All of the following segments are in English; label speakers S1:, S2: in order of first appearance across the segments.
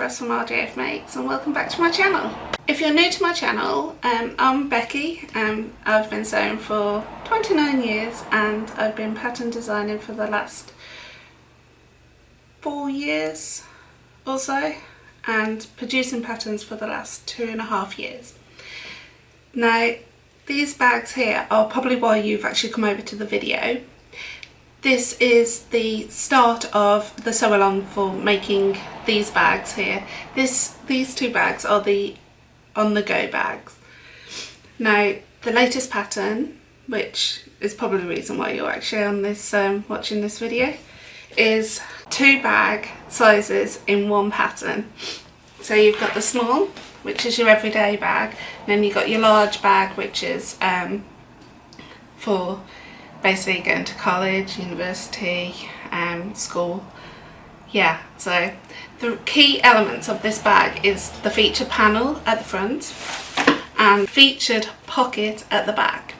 S1: Jess from rjafmakes and welcome back to my channel. If you're new to my channel, I'm Becky. I've been sewing for 29 years and I've been pattern designing for the last 4 years or so and producing patterns for the last 2.5 years. Now these bags here are probably why you've actually come over to the video. This is the start of the sew along for making these bags here. These two bags are the on the go bags. Now the latest pattern, which is probably the reason why you're actually on this watching this video, is 2 bag sizes in one pattern. So you've got the small, which is your everyday bag, and then you've got your large bag, which is for basically going to college, university, school. Yeah, so the key elements of this bag is the featured panel at the front and featured pocket at the back.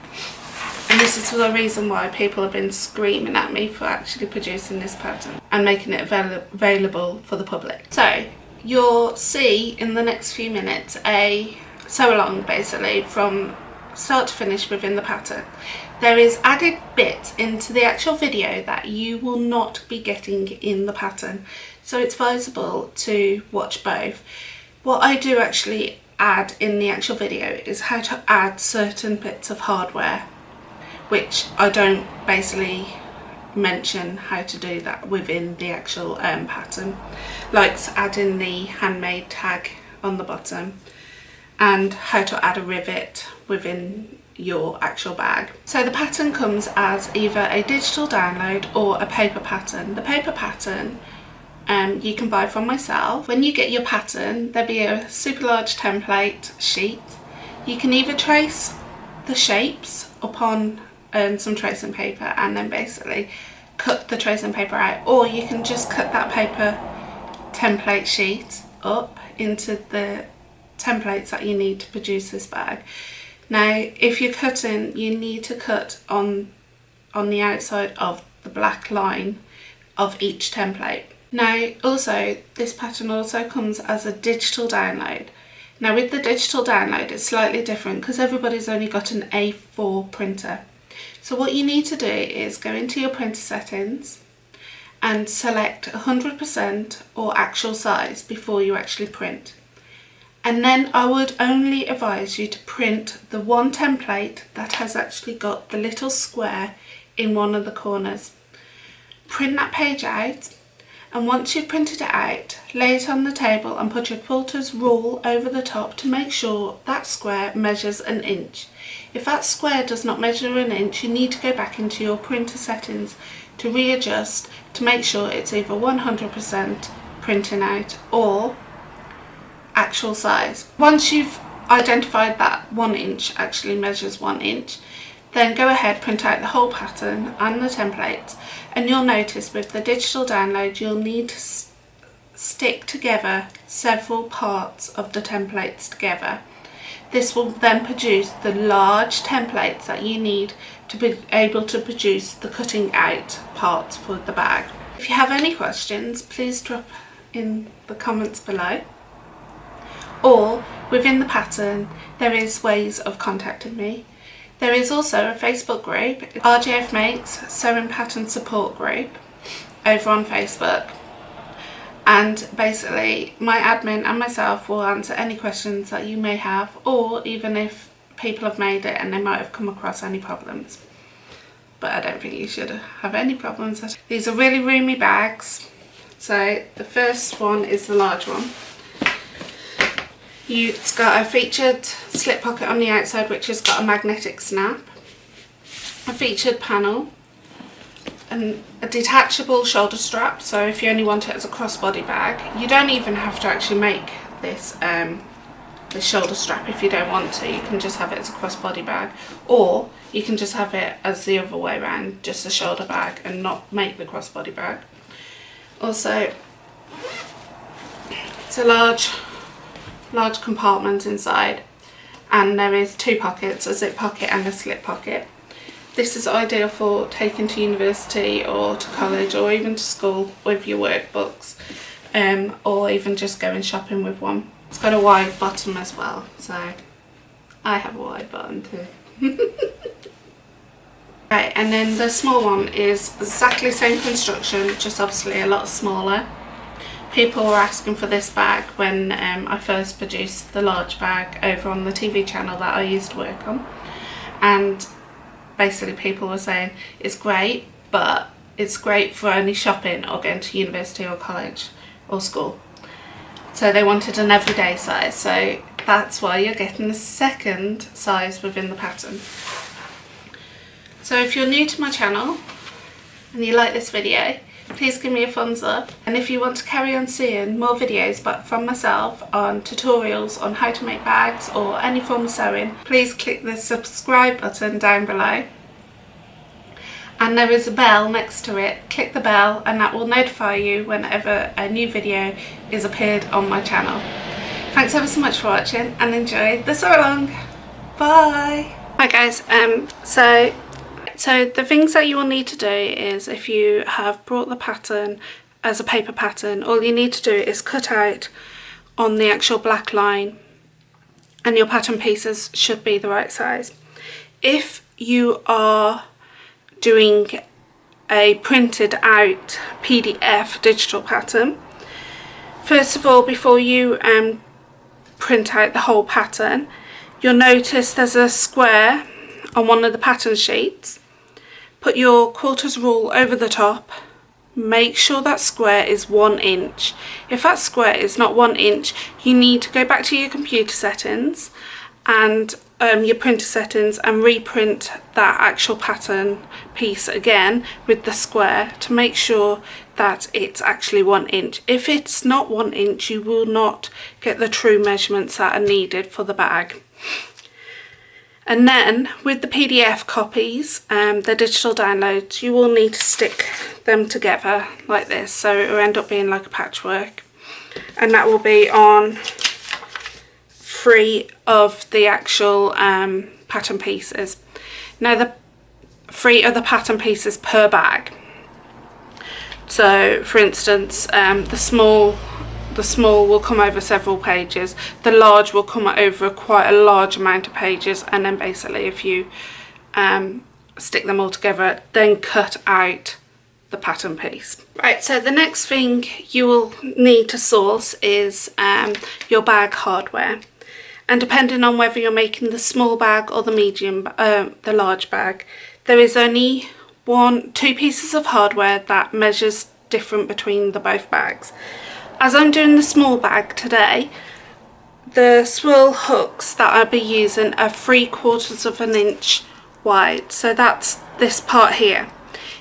S1: And this is the reason why people have been screaming at me for actually producing this pattern and making it available for the public. So you'll see in the next few minutes a sew along basically from start to finish within the pattern. There is added bits into the actual video that you will not be getting in the pattern, so it's advisable to watch both. What I do actually add in the actual video is how to add certain bits of hardware, which I don't basically mention how to do that within the actual pattern, like adding the handmade tag on the bottom and how to add a rivet within your actual bag. So the pattern comes as either a digital download or a paper pattern. The paper pattern you can buy from myself. When you get your pattern, there'll be a super large template sheet. You can either trace the shapes upon some tracing paper and then basically cut the tracing paper out, or you can just cut that paper template sheet up into the templates that you need to produce this bag. Now if you're cutting, you need to cut on the outside of the black line of each template. Now also this pattern also comes as a digital download. Now with the digital download it's slightly different because everybody's only got an A4 printer. So what you need to do is go into your printer settings and select 100% or actual size before you actually print. And then I would only advise you to print the one template that has actually got the little square in one of the corners. Print that page out, and once you've printed it out, lay it on the table and put your quilter's rule over the top to make sure that square measures 1 inch. If that square does not measure 1 inch, you need to go back into your printer settings to readjust to make sure it's either 100% printing out or actual size. Once you've identified that 1 inch actually measures 1 inch, then go ahead, print out the whole pattern and the templates, and you'll notice with the digital download you'll need to stick together several parts of the templates together. This will then produce the large templates that you need to be able to produce the cutting out parts for the bag. If you have any questions, please drop in the comments below, or within the pattern there is ways of contacting me. There is also a Facebook group, rjafmakes Sewing Pattern Support Group, over on Facebook, and basically my admin and myself will answer any questions that you may have, or even if people have made it and they might have come across any problems. But I don't think you should have any problems. These are really roomy bags. So the first one is the large one. It's got a featured slip pocket on the outside which has got a magnetic snap, a featured panel, and a detachable shoulder strap, so if you only want it as a crossbody bag. You don't even have to actually make this the shoulder strap if you don't want to. You can just have it as a crossbody bag, or you can just have it as the other way around, just a shoulder bag and not make the crossbody bag. Also, it's a large compartment inside, and there is 2 pockets, a zip pocket and a slip pocket. This is ideal for taking to university or to college or even to school with your workbooks. or even just going shopping with one. It's got a wide bottom as well, so I have a wide bottom too. Right, and then the small one is exactly the same construction, just obviously a lot smaller. People were asking for this bag when I first produced the large bag over on the TV channel that I used to work on, and basically people were saying it's great, but it's great for only shopping or going to university or college or school. So they wanted an everyday size, so that's why you're getting the second size within the pattern. So if you're new to my channel and you like this video, please give me a thumbs up, and if you want to carry on seeing more videos but from myself on tutorials on how to make bags or any form of sewing, please click the subscribe button down below, and there is a bell next to it. Click the bell and that will notify you whenever a new video is appeared on my channel. Thanks ever so much for watching and enjoy the sew along. Bye! Hi guys, so the things that you will need to do is, if you have brought the pattern as a paper pattern, all you need to do is cut out on the actual black line, and your pattern pieces should be the right size. If you are doing a printed out PDF digital pattern, first of all, before you print out the whole pattern, you'll notice there's a square on one of the pattern sheets. Put your quarters rule over the top. Make sure that square is 1 inch. If that square is not 1 inch, you need to go back to your computer settings and your printer settings and reprint that actual pattern piece again with the square to make sure that it's actually 1 inch. If it's not 1 inch, you will not get the true measurements that are needed for the bag. And then with the PDF copies, the digital downloads, you will need to stick them together like this, so it will end up being like a patchwork, and that will be on 3 of the actual pattern pieces. Now the 3 of the pattern pieces per bag. So for instance, the small will come over several pages, the large will come over quite a large amount of pages, and then basically if you stick them all together, then cut out the pattern piece. Right, so the next thing you will need to source is your bag hardware, and depending on whether you're making the small bag or the medium, the large bag, there is only 2 pieces of hardware that measures different between the both bags. As I'm doing the small bag today, the swirl hooks that I'll be using are 3/4 of an inch wide, so that's this part here.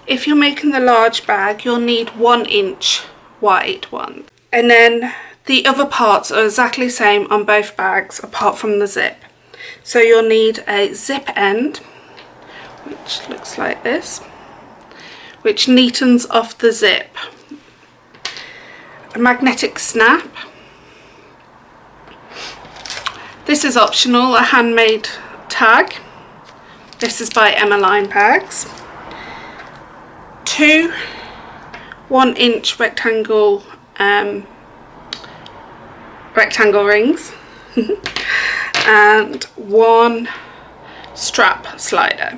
S1: If you're making the large bag, you'll need 1 inch wide one, and then the other parts are exactly the same on both bags apart from the zip. So you'll need a zip end, which looks like this, which neatens off the zip. A magnetic snap. This is optional, a handmade tag. This is by Emma Line Bags. 2 1-inch rectangle rings and 1 strap slider.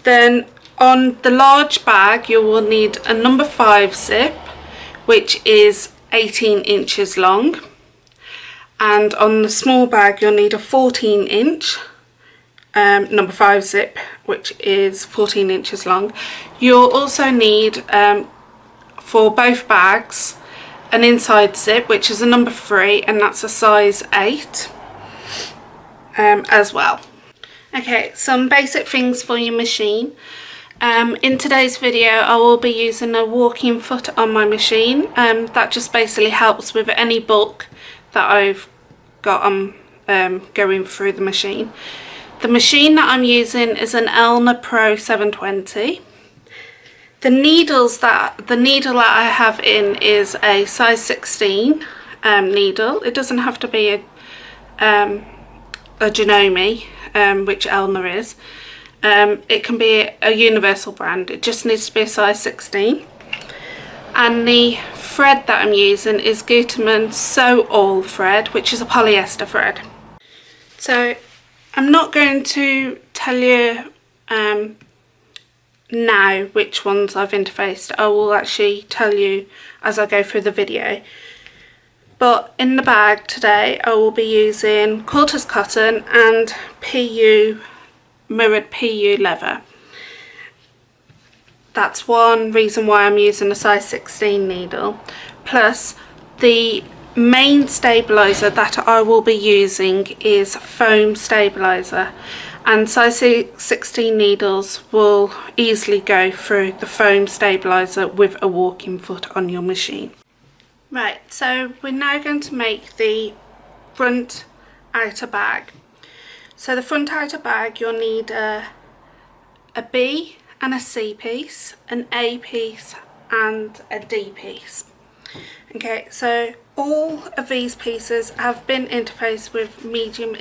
S1: Then on the large bag you will need a number 5 zip, which is 18 inches long, and on the small bag you'll need a 14-inch number 5 zip, which is 14 inches long. You'll also need for both bags an inside zip, which is a number 3, and that's a size 8 as well. Okay, some basic things for your machine. In today's video I will be using a walking foot on my machine. That just basically helps with any bulk that I've got going through the machine. The machine that I'm using is an Elna Pro 720. The needle that I have in is a size 16 needle. It doesn't have to be a Janome, which Elna is. It can be a universal brand. It just needs to be a size 16. And the thread that I'm using is Gutermann Sew All thread, which is a polyester thread. So I'm not going to tell you now which ones I've interfaced. I will actually tell you as I go through the video. But in the bag today I will be using quarters cotton and mirrored PU leather. That's one reason why I'm using a size 16 needle. Plus the main stabiliser that I will be using is foam stabiliser, and size 16 needles will easily go through the foam stabiliser with a walking foot on your machine. Right, so we're now going to make the front outer bag. So the front outer bag, you'll need a B and a C piece, an A piece and a D piece. Okay, so all of these pieces have been interfaced with medium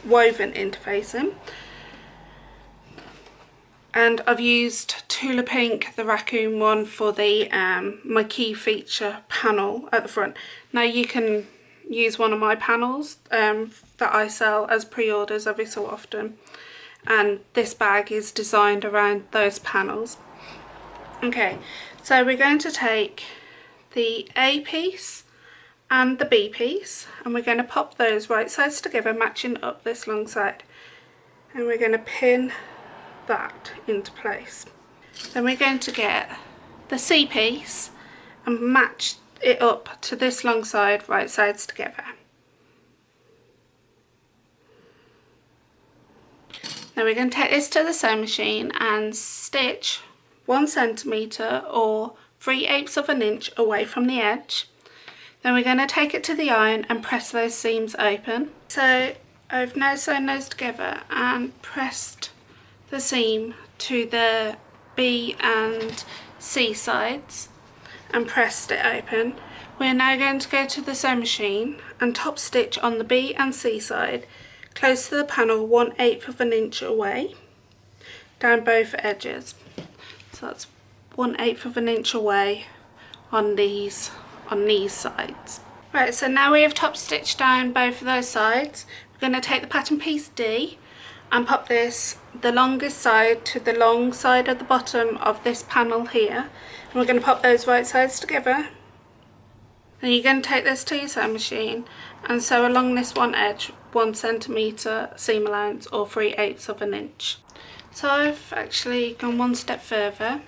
S1: woven interfacing. And I've used Tula Pink, the raccoon one, for the my key feature panel at the front. Now you can use one of my panels that I sell as pre-orders every so often, and this bag is designed around those panels. Okay, so we're going to take the A piece and the B piece, and we're going to pop those right sides together, matching up this long side, and we're going to pin that into place. Then we're going to get the C piece and match it up to this long side, right sides together. Now we're going to take this to the sewing machine and stitch 1 centimetre or 3/8 of an inch away from the edge. Then we're going to take it to the iron and press those seams open. So I've now sewn those together and pressed the seam to the B and C sides and pressed it open. We're now going to go to the sewing machine and top stitch on the B and C side close to the panel 1/8 of an inch away down both edges. So that's 1/8 of an inch away on these sides. Right, so now we have top stitched down both of those sides. We're going to take the pattern piece D and pop this, the longest side, to the long side at the bottom of this panel here, and we're going to pop those right sides together. Then you're going to take this to your sewing machine and sew along this one edge 1 centimetre seam allowance or 3/8 of an inch. So I've actually gone one step further.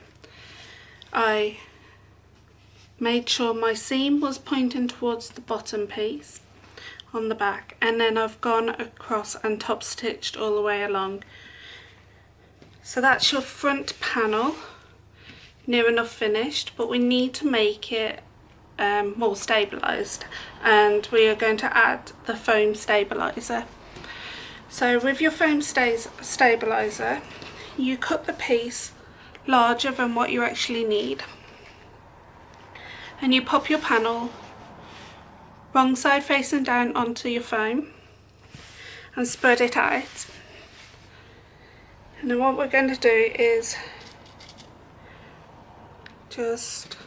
S1: I made sure my seam was pointing towards the bottom piece on the back, and then I've gone across and top stitched all the way along. So that's your front panel, near enough finished, but we need to make it more stabilised, and we are going to add the foam stabiliser. So with your foam stabiliser, you cut the piece larger than what you actually need, and you pop your panel wrong side facing down onto your foam and spread it out. And then what we're going to do is just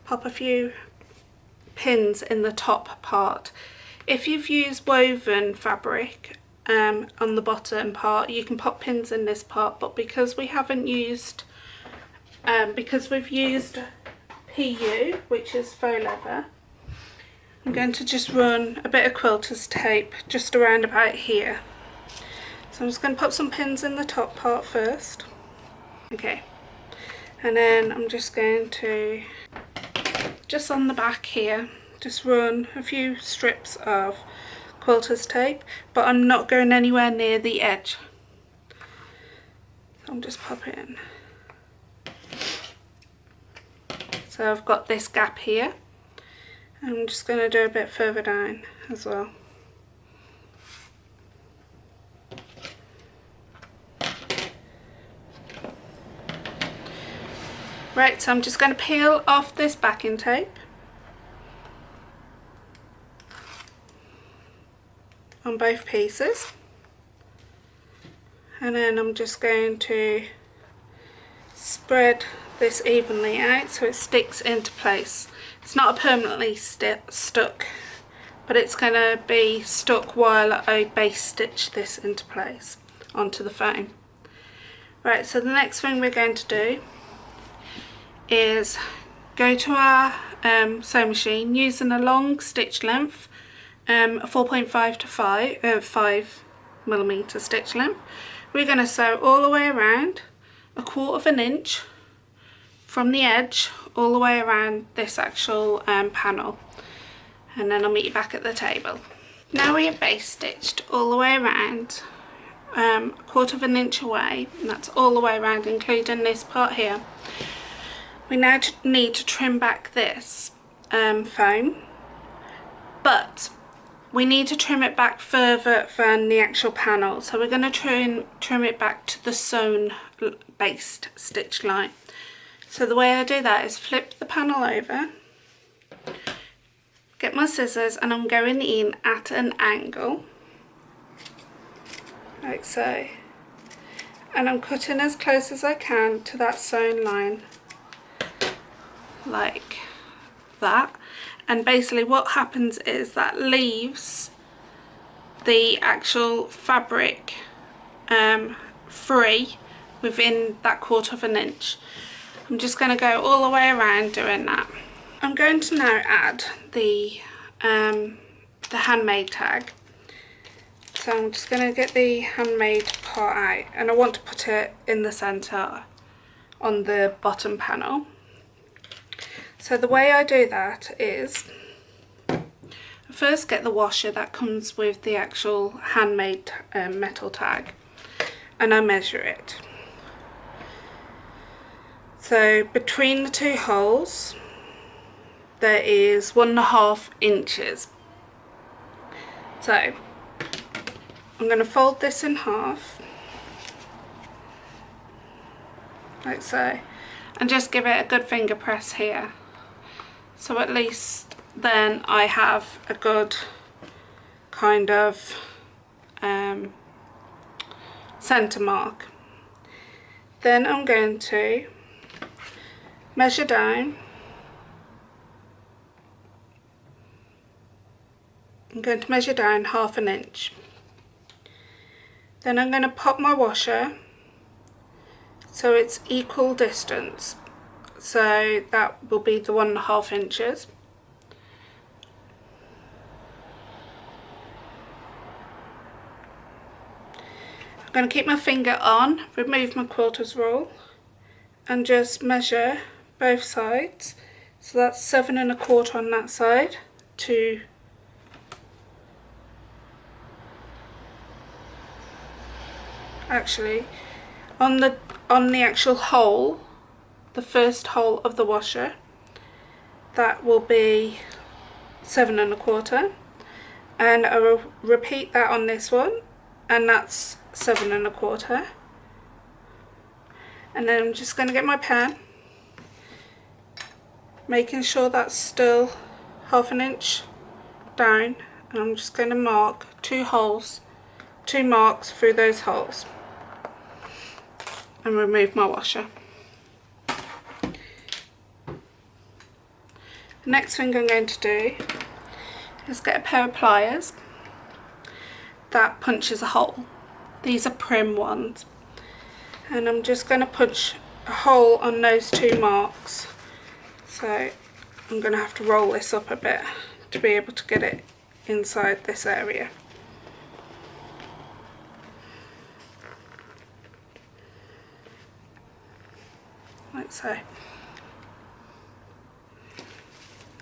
S1: pop a few pins in the top part. If you've used woven fabric on the bottom part, you can pop pins in this part, but because we haven't used because we've used PU, which is faux leather, I'm going to just run a bit of quilter's tape just around about here. So I'm just going to pop some pins in the top part first. Okay, and then I'm just going to, just on the back here, just run a few strips of quilter's tape, but I'm not going anywhere near the edge. So I'm just popping it in. So I've got this gap here. I'm just going to do a bit further down as well. Right, so I'm just going to peel off this backing tape on both pieces, and then I'm just going to spread this evenly out so it sticks into place. It's not permanently stuck, but it's going to be stuck while I base stitch this into place onto the foam. Right, so the next thing we're going to do is go to our sewing machine using a long stitch length, 4.5 to 5mm stitch length. We're going to sew all the way around, 1/4 inch from the edge all the way around this actual panel, and then I'll meet you back at the table. Now we have base stitched all the way around, 1/4 inch away, and that's all the way around including this part here. We now need to trim back this foam, but we need to trim it back further than the actual panel, so we're going to trim it back to the sewn based stitch line. So the way I do that is flip the panel over, get my scissors, and I'm going in at an angle like so, and I'm cutting as close as I can to that sewn line like that. And basically what happens is that leaves the actual fabric free within that 1/4 inch. I'm just going to go all the way around doing that. I'm going to now add the handmade tag. So I'm just going to get the handmade part out, and I want to put it in the centre on the bottom panel. So the way I do that is I first get the washer that comes with the actual handmade metal tag, and I measure it. So between the two holes there is 1.5 inches. So I'm going to fold this in half like so, and just give it a good finger press here. So at least then I have a good kind of centre mark. Then I'm going to measure down. I'm going to measure down 1/2 inch. Then I'm going to pop my washer so it's equal distance. So that will be the 1.5 inches. I'm going to keep my finger on, remove my quilter's rule, and just measure both sides. So that's 7 1/4 on that side to actually on the actual hole, the first hole of the washer, that will be 7 1/4, and I will repeat that on this one, and that's 7 1/4. And then I'm just going to get my pen, making sure that's still 1/2 inch down, and I'm just going to mark 2 holes, 2 marks through those holes, and remove my washer. The next thing I'm going to do is get a pair of pliers that punches a hole. These are prim ones, and I'm just going to punch a hole on those 2 marks. So I'm going to have to roll this up a bit to be able to get it inside this area. Like so.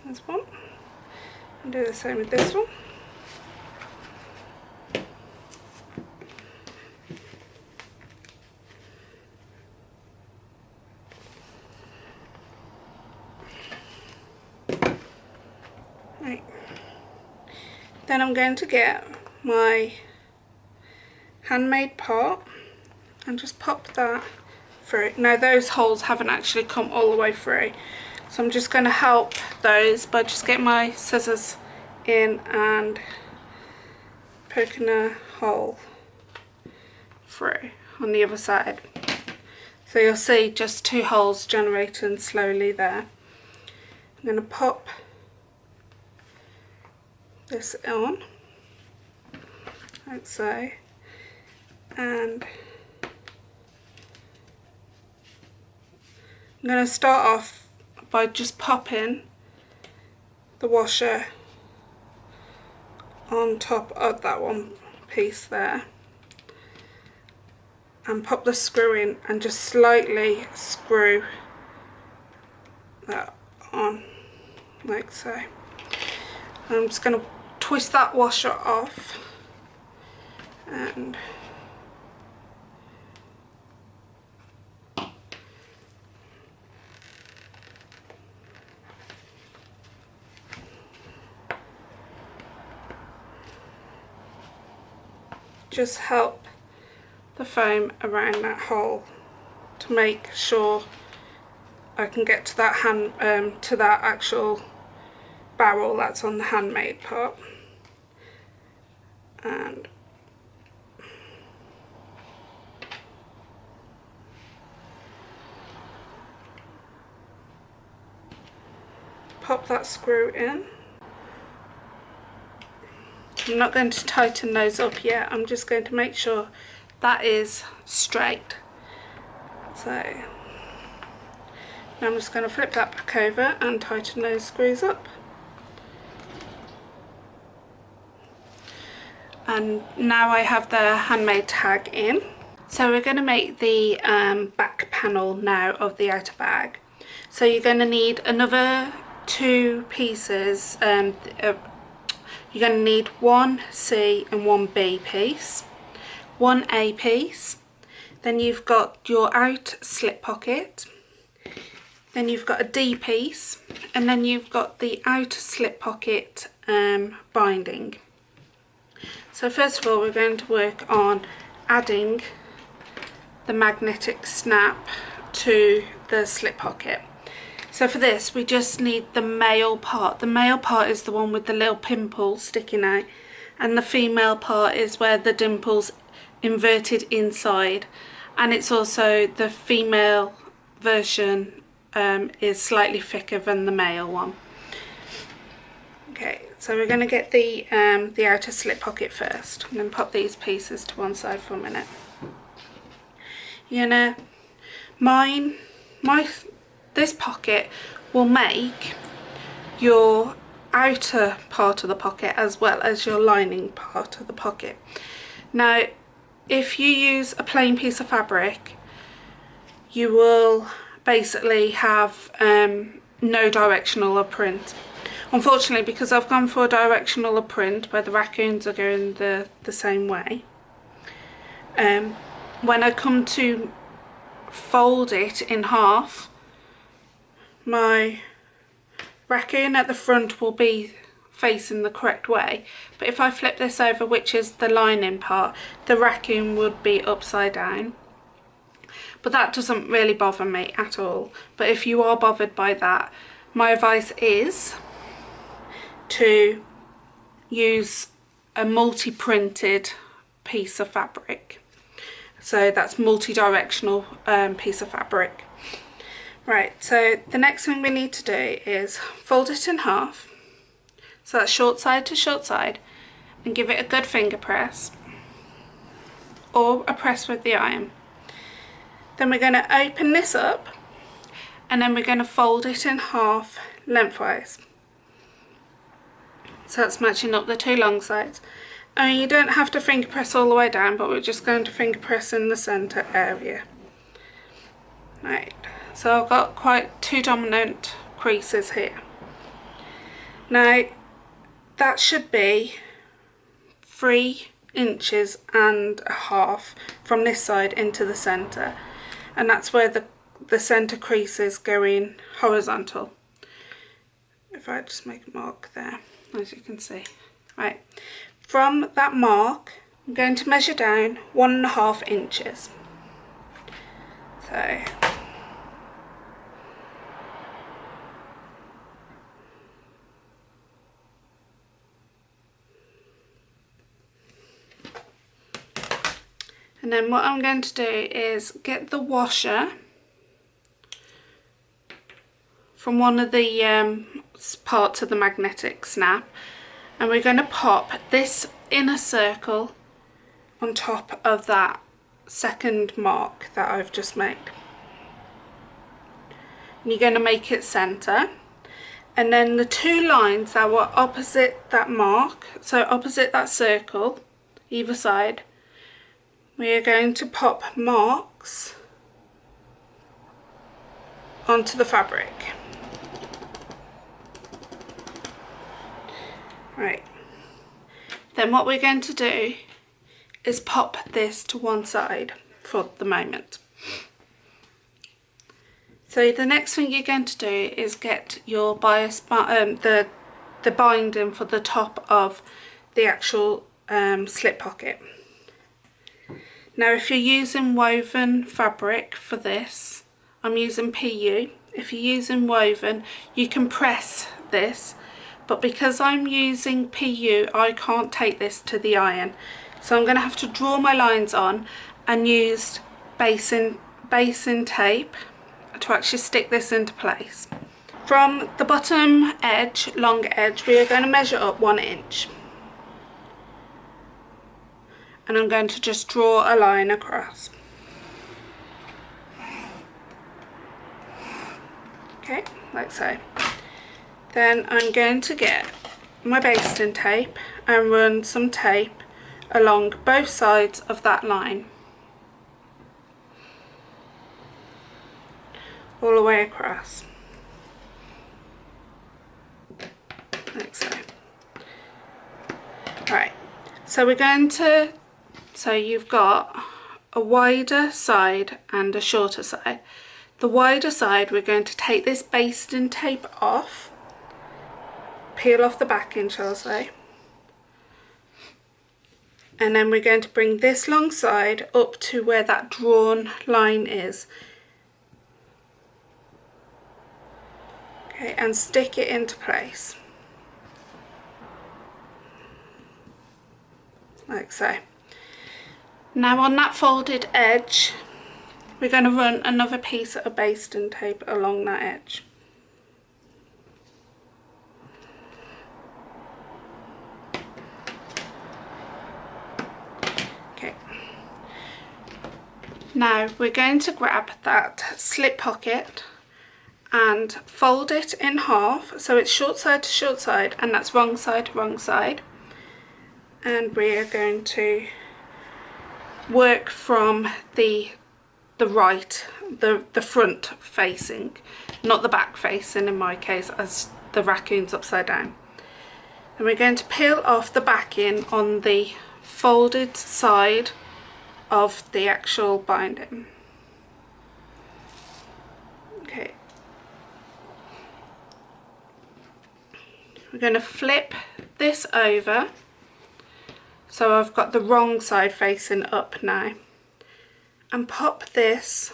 S1: There's one. I'll do the same with this one. Right. Then I'm going to get my handmade part and just pop that through. Now those holes haven't actually come all the way through, so I'm just going to help those by just getting my scissors in and poking a hole through on the other side. So you'll see just 2 holes generating slowly there. I'm going to pop this on, like so, and I'm going to start off by just popping the washer on top of that one piece there, and pop the screw in and just slightly screw that on, like so. I'm just going to twist that washer off and just help the foam around that hole to make sure I can get to that to that actual barrel that's on the handmade part. And pop that screw in. I'm not going to tighten those up yet, I'm just going to make sure that is straight. So now I'm just going to flip that back over and tighten those screws up. And now I have the handmade tag in. So we're going to make the back panel now of the outer bag. So you're going to need another 2 pieces. You're going to need 1 C and 1 B piece, 1 A piece, then you've got your out slip pocket, then you've got a D piece, and then you've got the out slip pocket binding. So first of all we're going to work on adding the magnetic snap to the slip pocket. So for this we just need the male part. The male part is the one with the little pimple sticking out, and the female part is where the dimple's inverted inside, and it's also the female version is slightly thicker than the male one. Okay, so we're going to get the outer slip pocket first. I'm going to pop these pieces to one side for a minute. You're going to this pocket will make your outer part of the pocket as well as your lining part of the pocket. Now if you use a plain piece of fabric you will basically have no directional or print. Unfortunately, because I've gone for a directional or print where the raccoons are going the same way, when I come to fold it in half, my raccoon at the front will be facing the correct way, but if I flip this over, which is the lining part, the raccoon would be upside down. But that doesn't really bother me at all. But if you are bothered by that, my advice is to use a multi-printed piece of fabric. So that's multi-directional piece of fabric. Right, so the next thing we need to do is fold it in half, so that's short side to short side, and give it a good finger press or a press with the iron. Then we're going to open this up and then we're going to fold it in half lengthwise. So that's matching up the 2 long sides. And you don't have to finger press all the way down, but we're just going to finger press in the centre area. Right. So I've got quite 2 dominant creases here. Now that should be 3 inches and a half from this side into the centre, and that's where the centre crease is going horizontal. If I just make a mark there, as you can see. Right, from that mark I'm going to measure down 1.5 inches. So And then what I'm going to do is get the washer from one of the parts of the magnetic snap, and we're going to pop this inner circle on top of that second mark that I've just made. And you're going to make it center, and then the two lines that were opposite that mark, so opposite that circle, either side, we are going to pop marks onto the fabric. Right, then what we're going to do is pop this to one side for the moment. So the next thing you're going to do is get your bias, the binding for the top of the actual slip pocket. Now if you're using woven fabric for this, I'm using PU. If you're using woven, you can press this, but because I'm using PU, I can't take this to the iron. So I'm going to have to draw my lines on and use basing tape to actually stick this into place. From the bottom edge, long edge, we are going to measure up 1 inch. And I'm going to just draw a line across. Okay, like so. Then I'm going to get my basting tape and run some tape along both sides of that line, all the way across, like so. Right, so we're going to, so you've got a wider side and a shorter side. The wider side, we're going to take this basting tape off, peel off the backing, shall I say, and then we're going to bring this long side up to where that drawn line is. Okay, and stick it into place, like so. Now on that folded edge, we're going to run another piece of basting tape along that edge. Okay. Now we're going to grab that slip pocket and fold it in half, so it's short side to short side, and that's wrong side to wrong side. And we are going to work from the right, the front facing, not the back facing in my case, as the raccoon's upside down. And we're going to peel off the backing on the folded side of the actual binding. Okay. We're going to flip this over, so I've got the wrong side facing up now, and pop this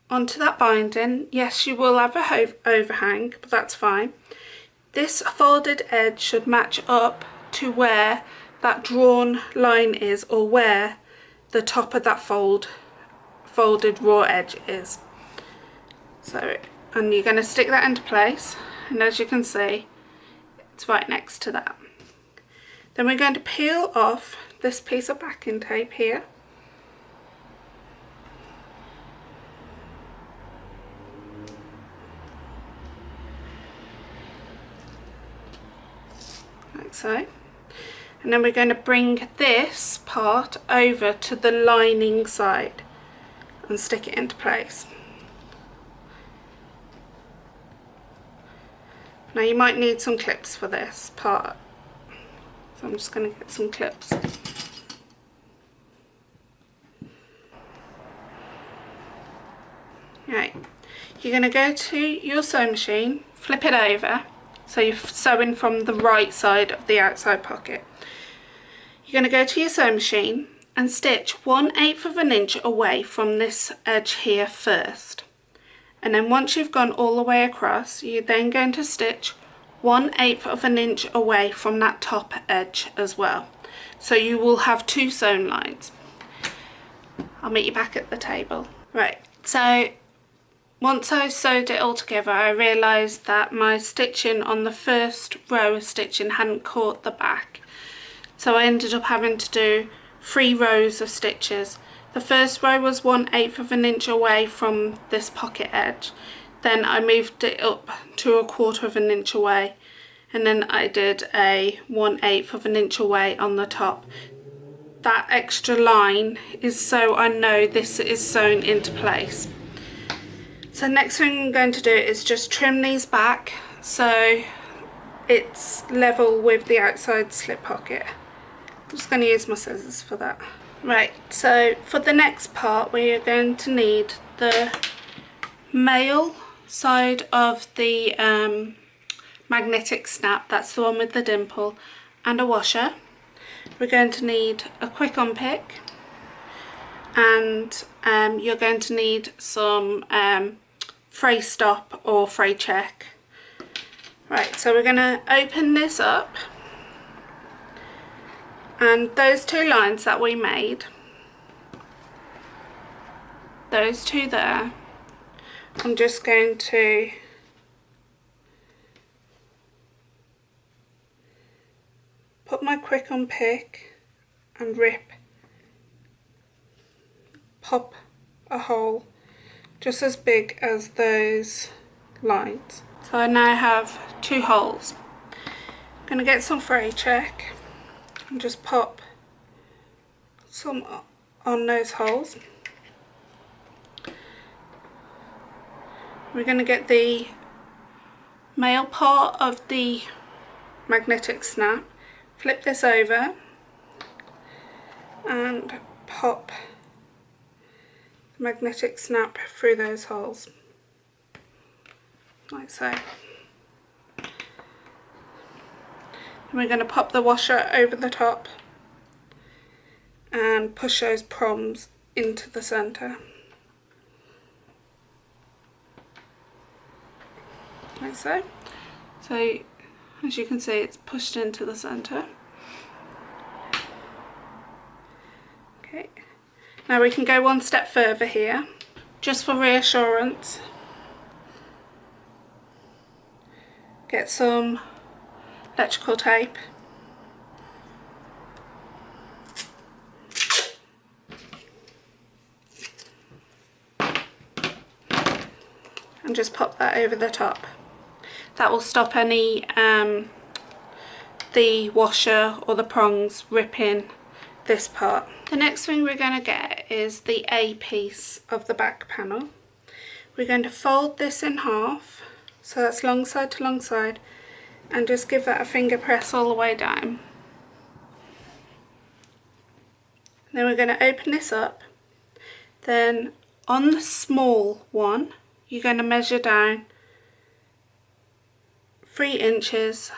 S1: onto that binding. Yes, you will have a overhang, but that's fine. This folded edge should match up to where that drawn line is, or where the top of that folded raw edge is. So, and you're going to stick that into place, and as you can see, it's right next to that. Then we're going to peel off this piece of backing tape here. Like so. And then we're going to bring this part over to the lining side and stick it into place. Now you might need some clips for this part, so I'm just going to get some clips. Right, you're going to go to your sewing machine, flip it over, so you're sewing from the right side of the outside pocket. You're going to go to your sewing machine and stitch 1/8 of an inch away from this edge here first. And then once you've gone all the way across, you're then going to stitch 1/8 of an inch away from that top edge as well. So you will have 2 sewn lines. I'll meet you back at the table. Right, so once I sewed it all together, I realised that my stitching on the first row of stitching hadn't caught the back. So I ended up having to do 3 rows of stitches. The first row was 1/8 of an inch away from this pocket edge. Then I moved it up to 1/4 of an inch away. And then I did a 1/8 of an inch away on the top. That extra line is so I know this is sewn into place. So next thing I'm going to do is just trim these back so it's level with the outside slip pocket. I'm just going to use my scissors for that. Right, so for the next part we are going to need the male side of the magnetic snap, that's the one with the dimple, and a washer. We're going to need a quick unpick, and you're going to need some fray stop or fray check. Right, so we're going to open this up, and those 2 lines that we made, those 2 there, I'm just going to put my quick unpick and pop a hole just as big as those lines. So I now have 2 holes. I'm going to get some fray check and just pop some on those holes. We're going to get the male part of the magnetic snap, flip this over and pop the magnetic snap through those holes, like so. And we're going to pop the washer over the top and push those prongs into the centre, like so. So as you can see, it's pushed into the centre. Okay, now we can go one step further here, just for reassurance. Get some electrical tape and just pop that over the top. That will stop any the washer or the prongs ripping this part. The next thing we're going to get is the A piece of the back panel. We're going to fold this in half, so that's long side to long side, and just give that a finger press all the way down. Then we're going to open this up. Then on the small one, you're going to measure down 3 inches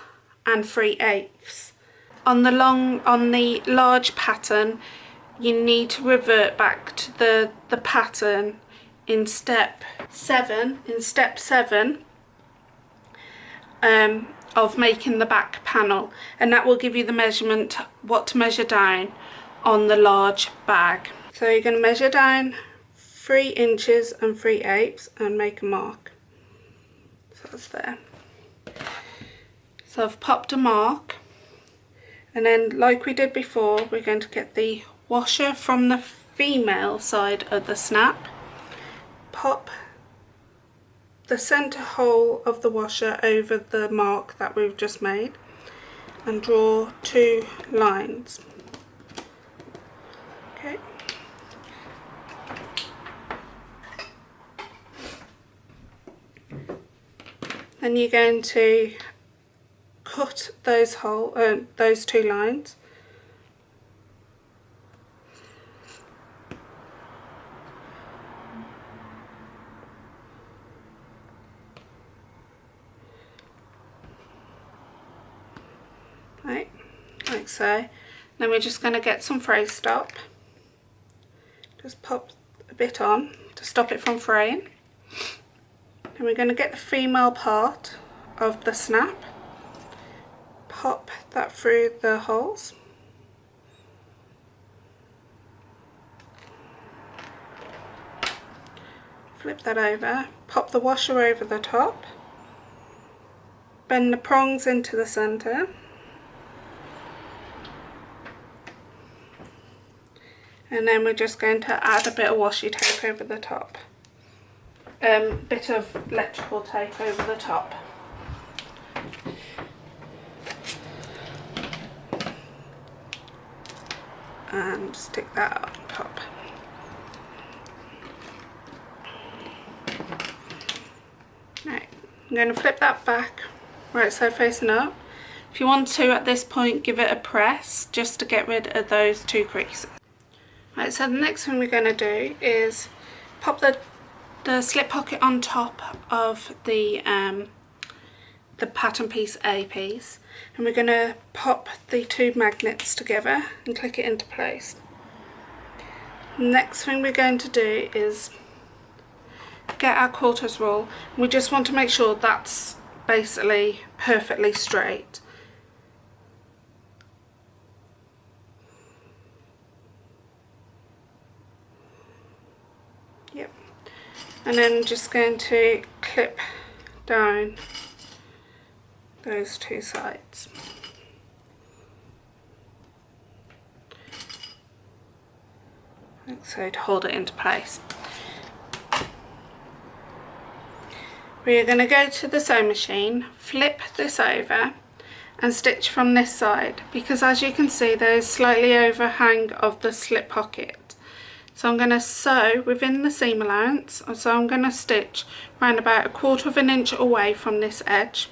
S1: and 3/8. On the large pattern, you need to revert back to the pattern in step 7. In step 7 of making the back panel, and that will give you the measurement what to measure down on the large bag. So you're going to measure down 3 inches and 3/8 and make a mark. So that's there. So I've popped a mark, and then like we did before, we're going to get the washer from the female side of the snap, pop the centre hole of the washer over the mark that we've just made, and draw 2 lines. Okay. Then you're going to cut those 2 lines. Right, like so. Then we're just going to get some fray stop. Just pop a bit on to stop it from fraying. Then we're going to get the female part of the snap, pop that through the holes, flip that over, pop the washer over the top, bend the prongs into the centre, and then we're just going to add a bit of washi tape over the top, bit of electrical tape over the top. And stick that on top. Right, I'm going to flip that back, right side facing up. If you want to at this point give it a press just to get rid of those two creases. Right, so the next thing we're going to do is pop the slip pocket on top of the pattern piece A piece, and we're going to pop the two magnets together and click it into place. Next thing we're going to do is get our quarters rule. We just want to make sure that's basically perfectly straight. Yep. And then I'm just going to clip down those two sides. Like so, to hold it into place. We're going to go to the sewing machine, flip this over and stitch from this side, because as you can see there's slightly overhang of the slip pocket. So I'm going to sew within the seam allowance, so I'm going to stitch around about 1/4 inch away from this edge,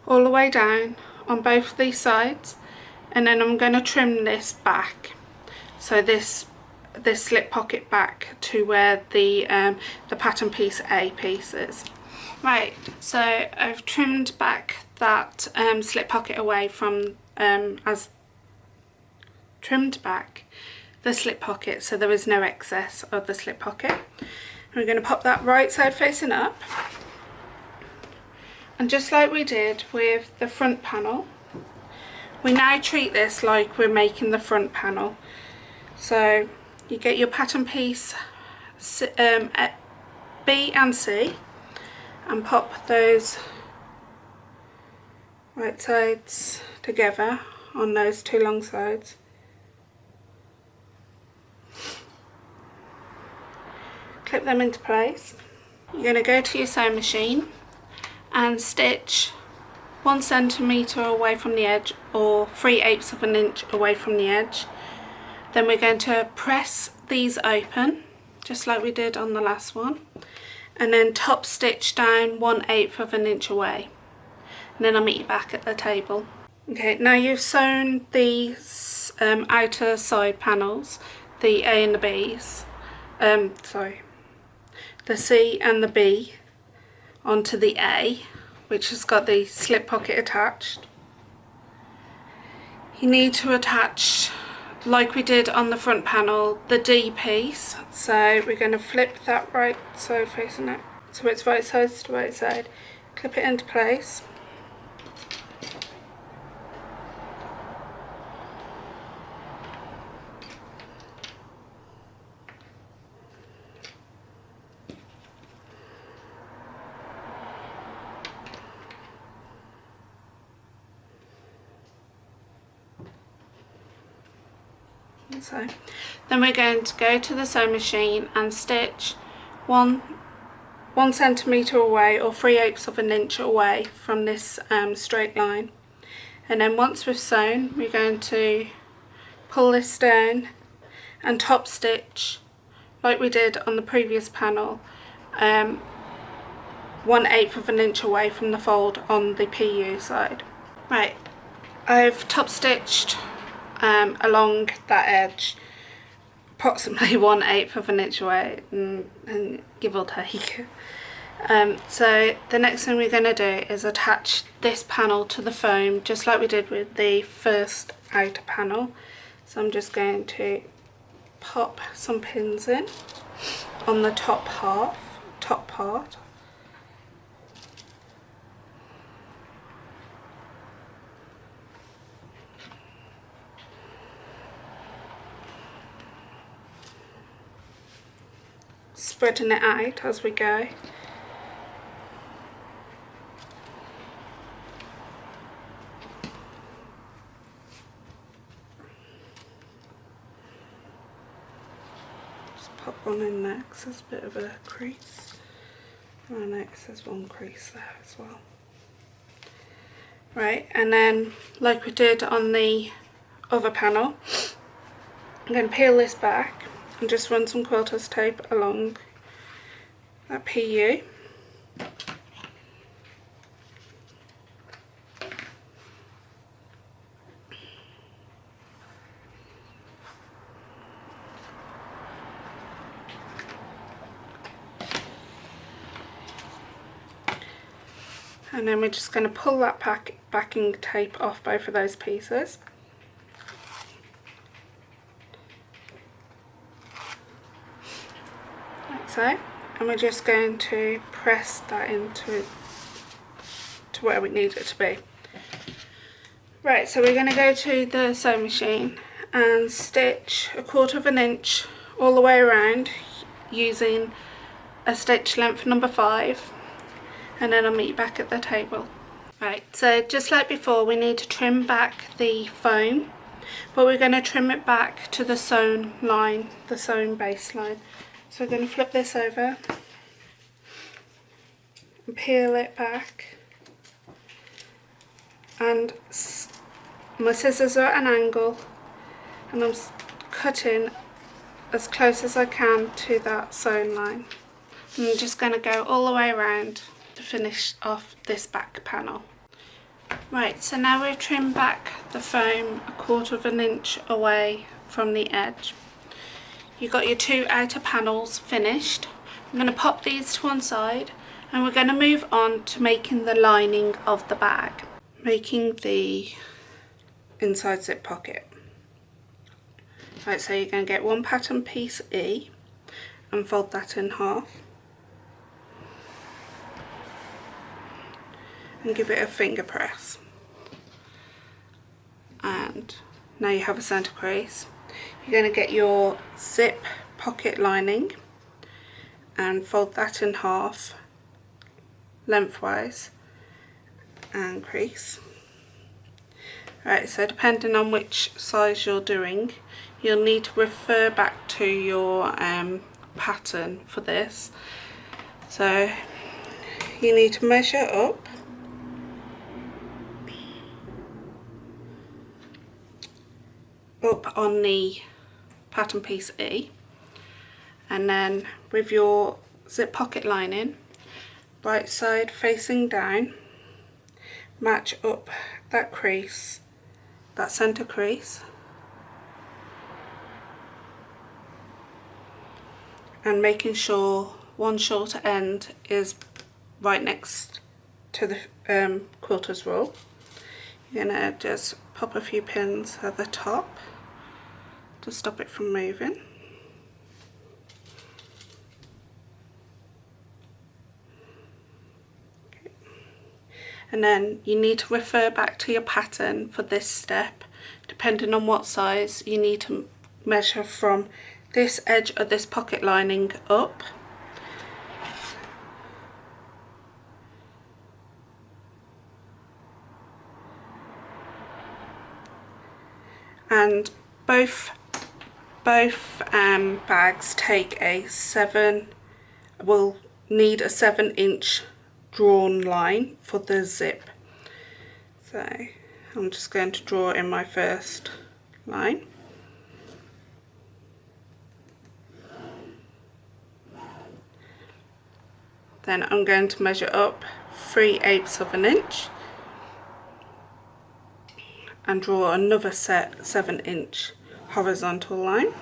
S1: all the way down on both these sides, and then I'm going to trim this back, so this slip pocket back to where the pattern piece A piece is. Right, so I've trimmed back that slip pocket away from trimmed back the slip pocket so there is no excess of the slip pocket. We're going to pop that right side facing up, and just like we did with the front panel, we now treat this like we're making the front panel. So you get your pattern piece B and C and pop those right sides together on those two long sides. Clip them into place. You're going to go to your sewing machine and stitch 1 centimetre away from the edge, or 3/8 of an inch away from the edge. Then we're going to press these open just like we did on the last one, and then top stitch down 1/8 of an inch away, and then I'll meet you back at the table. Okay, now you've sewn these outer side panels, the A and the B's, the C and the B onto the A, which has got the slip pocket attached. You need to attach, like we did on the front panel, the D piece. So we're going to flip that right side facing up, so it's right side to right side, clip it into place. So then we're going to go to the sewing machine and stitch 1 centimetre away, or 3/8 of an inch away from this straight line. And then once we've sewn, we're going to pull this down and top stitch like we did on the previous panel, 1/8 of an inch away from the fold on the PU side. Right, I've top stitched along that edge approximately 1/8 of an inch away, and give or take. So the next thing we're going to do is attach this panel to the foam just like we did with the first outer panel. So I'm just going to pop some pins in on the top part. spreading it out as we go. Just pop one in there because there's a bit of a crease. Oh no, there's one crease there as well. Right, and then like we did on the other panel, I'm going to peel this back and just run some quilter's tape along that PU. And then we're just going to pull that backing tape off both of those pieces. Like so. And we're just going to press that into to where we need it to be. Right, so we're going to go to the sewing machine and stitch 1/4 inch all the way around using a stitch length number 5. And then I'll meet you back at the table. Right, so just like before, we need to trim back the foam, but we're going to trim it back to the sewn line, the sewn base line. So we're going to flip this over and peel it back, and my scissors are at an angle and I'm cutting as close as I can to that sewn line. I'm just going to go all the way around to finish off this back panel. Right, so now we've trimmed back the foam 1/4 inch away from the edge. You've got your 2 outer panels finished. I'm going to pop these to one side and we're going to move on to making the lining of the bag, making the inside zip pocket. Right, so you're going to get one pattern piece E and fold that in half. And give it a finger press. And now you have a centre crease. You're going to get your zip pocket lining and fold that in half lengthwise and crease. Right, so depending on which size you're doing, you'll need to refer back to your pattern for this. So you need to measure up on the pattern piece E, and then with your zip pocket lining, right side facing down, match up that crease, that centre crease, and making sure one shorter end is right next to the quilter's roll. You're going to just pop a few pins at the top to stop it from moving. Okay. And then you need to refer back to your pattern for this step. Depending on what size, you need to measure from this edge of this pocket lining up. And both bags take will need a 7-inch drawn line for the zip. So I'm just going to draw in my first line. Then I'm going to measure up 3/8 of an inch and draw another 7-inch horizontal line.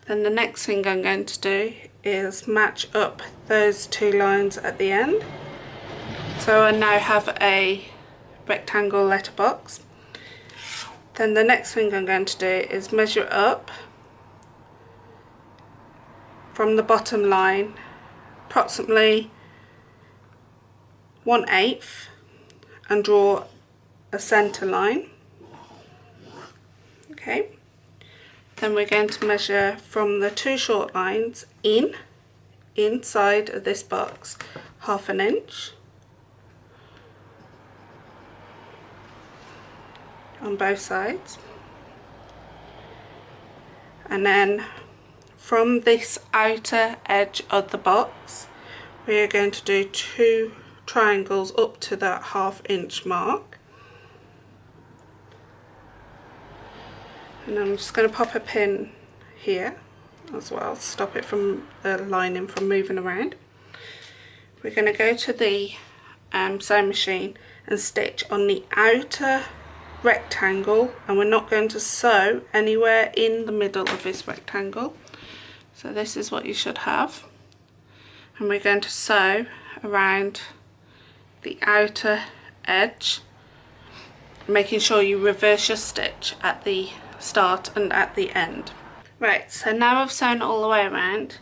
S1: Then the next thing I'm going to do is match up those 2 lines at the end. So I now have a rectangle letterbox. Then the next thing I'm going to do is measure up from the bottom line approximately 1/8 and draw a centre line. Okay, Then we're going to measure from the 2 short lines inside of this box, 1/2 inch on both sides, and then from this outer edge of the box we are going to do 2 triangles up to that 1/2 inch mark. And I'm just going to pop a pin here as well, stop it from the lining from moving around. We're going to go to the sewing machine and stitch on the outer rectangle, and we're not going to sew anywhere in the middle of this rectangle. So this is what you should have, and we're going to sew around the outer edge, making sure you reverse your stitch at the start and at the end. Right, so now I've sewn all the way around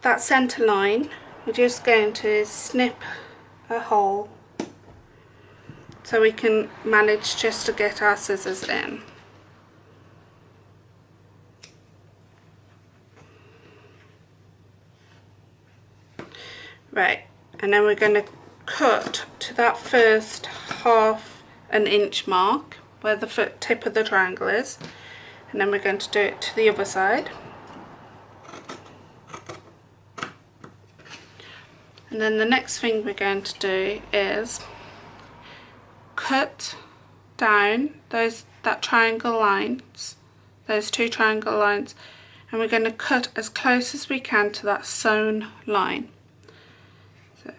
S1: that centre line. We're just going to snip a hole so we can manage just to get our scissors in. Right, and then we're going to cut to that first 1/2 inch mark where the tip of the triangle is, and then we're going to do it to the other side. And then the next thing we're going to do is cut down those 2 triangle lines, and we're going to cut as close as we can to that sewn line. So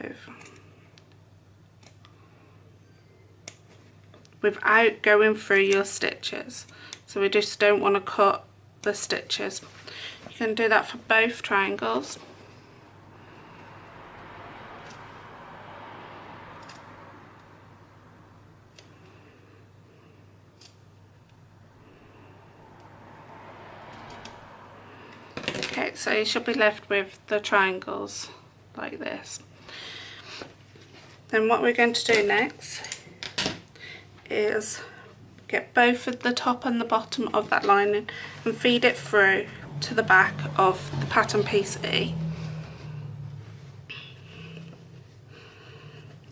S1: without going through your stitches, so we just don't want to cut the stitches. You can do that for both triangles. Okay, so you should be left with the triangles like this. Then what we're going to do next is get both of the top and the bottom of that lining and feed it through to the back of the pattern piece E.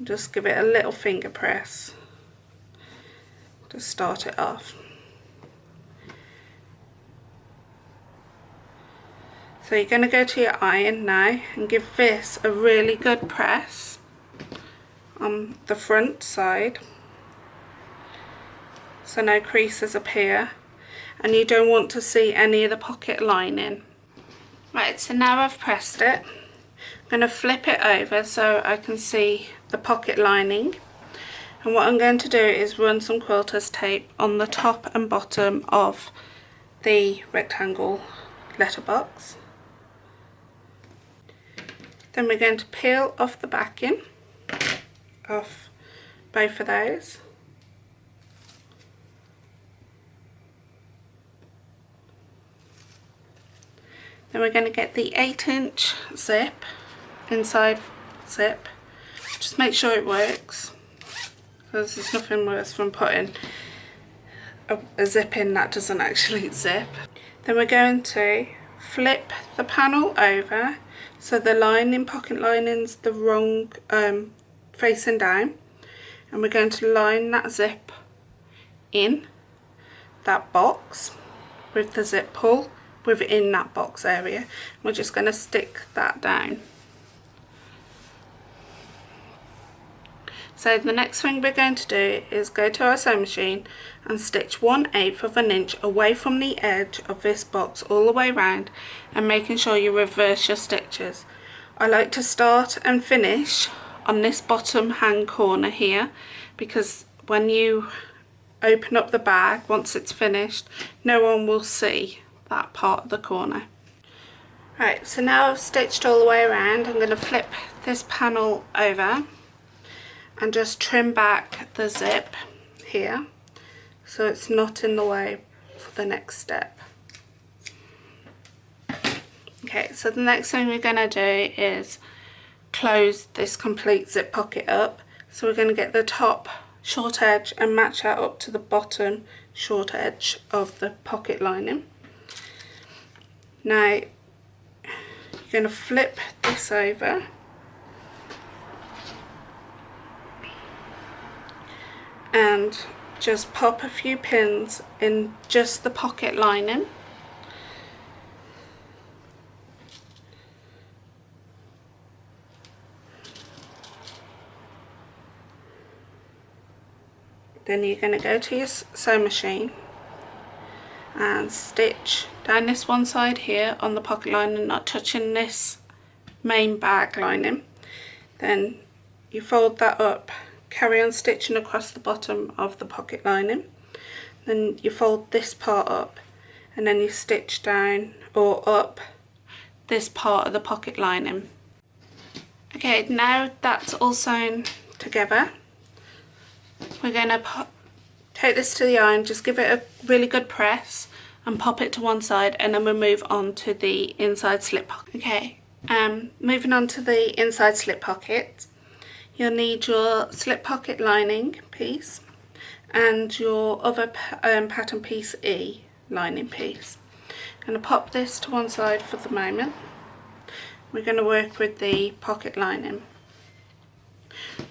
S1: Just give it a little finger press to start it off. So you're going to go to your iron now and give this a really good press on the front side, so no creases appear, and you don't want to see any of the pocket lining. Right, so now I've pressed it, I'm going to flip it over so I can see the pocket lining, and what I'm going to do is run some quilter's tape on the top and bottom of the rectangle letterbox. Then we're going to peel off the backing of both of those. Then we're going to get the 8-inch zip, inside zip. Just make sure it works, because there's nothing worse than putting a zip in that doesn't actually zip. Then we're going to flip the panel over so the lining, pocket lining's the wrong facing down, and we're going to line that zip in that box with the zip pull within that box area. We're just going to stick that down. So the next thing we're going to do is go to our sewing machine and stitch 1/8 of an inch away from the edge of this box all the way around, and making sure you reverse your stitches. I like to start and finish on this bottom hand corner here, because when you open up the bag, once it's finished, no one will see that part of the corner. Right, so now I've stitched all the way around, I'm going to flip this panel over and just trim back the zip here so it's not in the way for the next step. Okay, so the next thing we're going to do is close this complete zip pocket up. So we're going to get the top short edge and match that up to the bottom short edge of the pocket lining. Now you're going to flip this over and just pop a few pins in just the pocket lining. Then you're going to go to your sewing machine and stitch down this one side here on the pocket lining, not touching this main bag lining. Then you fold that up, carry on stitching across the bottom of the pocket lining. Then you fold this part up and then you stitch down or up this part of the pocket lining. Okay, now that's all sewn together, we're going to take this to the iron, just give it a really good press and pop it to one side, and then we'll move on to the inside slip pocket. Okay, moving on to the inside slip pocket, you'll need your slip pocket lining piece and your other pattern piece E lining piece. I'm going to pop this to one side for the moment. We're going to work with the pocket lining.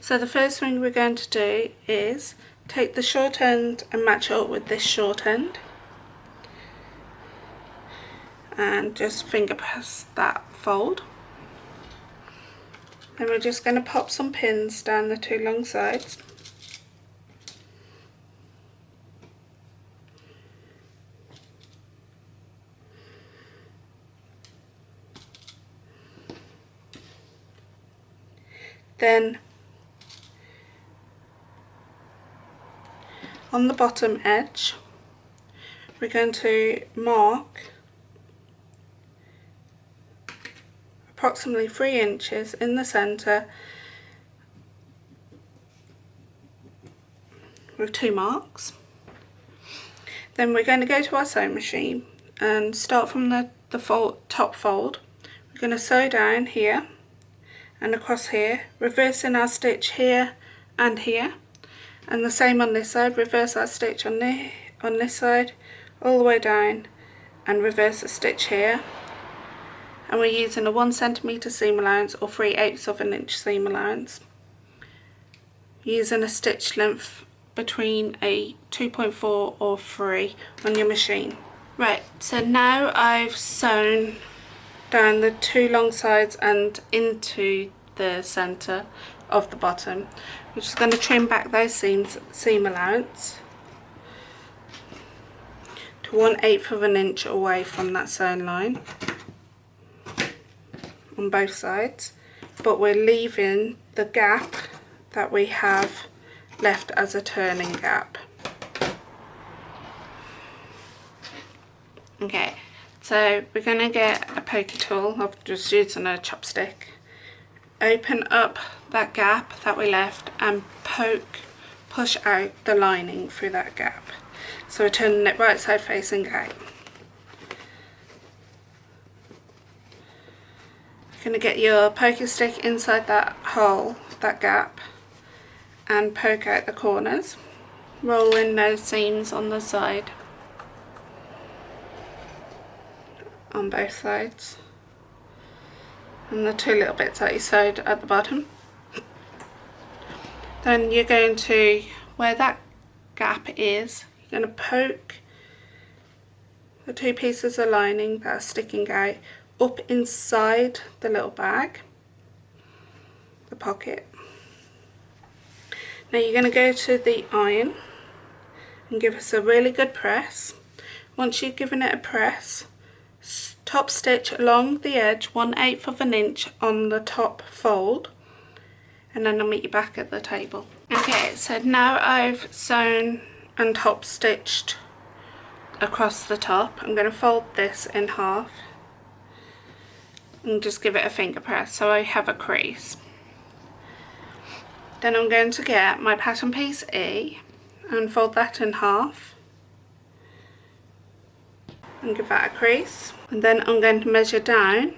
S1: So the first thing we're going to do is take the short end and match it up with this short end, and just finger press that fold. Then we're just going to pop some pins down the two long sides. Then on the bottom edge we're going to mark approximately 3 inches in the centre with 2 marks. Then we're going to go to our sewing machine and start from the top fold. We're going to sew down here and across here, reversing our stitch here and here, and the same on this side, reverse our stitch on this side all the way down and reverse a stitch here. And we're using a 1 centimetre seam allowance or 3/8 of an inch seam allowance, using a stitch length between a 2.4 or 3 on your machine. Right, so now I've sewn down the 2 long sides and into the centre of the bottom. We're just going to trim back those seam allowance to 1/8 of an inch away from that sewn line on both sides, but we're leaving the gap that we have left as a turning gap. Okay, so we're going to get a poker tool. I've just using a chopstick. Open up that gap that we left and push out the lining through that gap. So we're turning it right side facing out. You're going to get your poker stick inside that hole, that gap, and poke out the corners. Roll in those seams on the side, on both sides, and the 2 little bits that you sewed at the bottom. Then you're going to, where that gap is, you're going to poke the 2 pieces of lining that are sticking out up inside the little bag, the pocket. Now you're going to go to the iron and give us a really good press. Once you've given it a press, top stitch along the edge 1/8 of an inch on the top fold, and then I'll meet you back at the table. Okay, so now I've sewn and top stitched across the top. I'm going to fold this in half and just give it a finger press so I have a crease. Then I'm going to get my pattern piece E and fold that in half and give that a crease. And then I'm going to measure down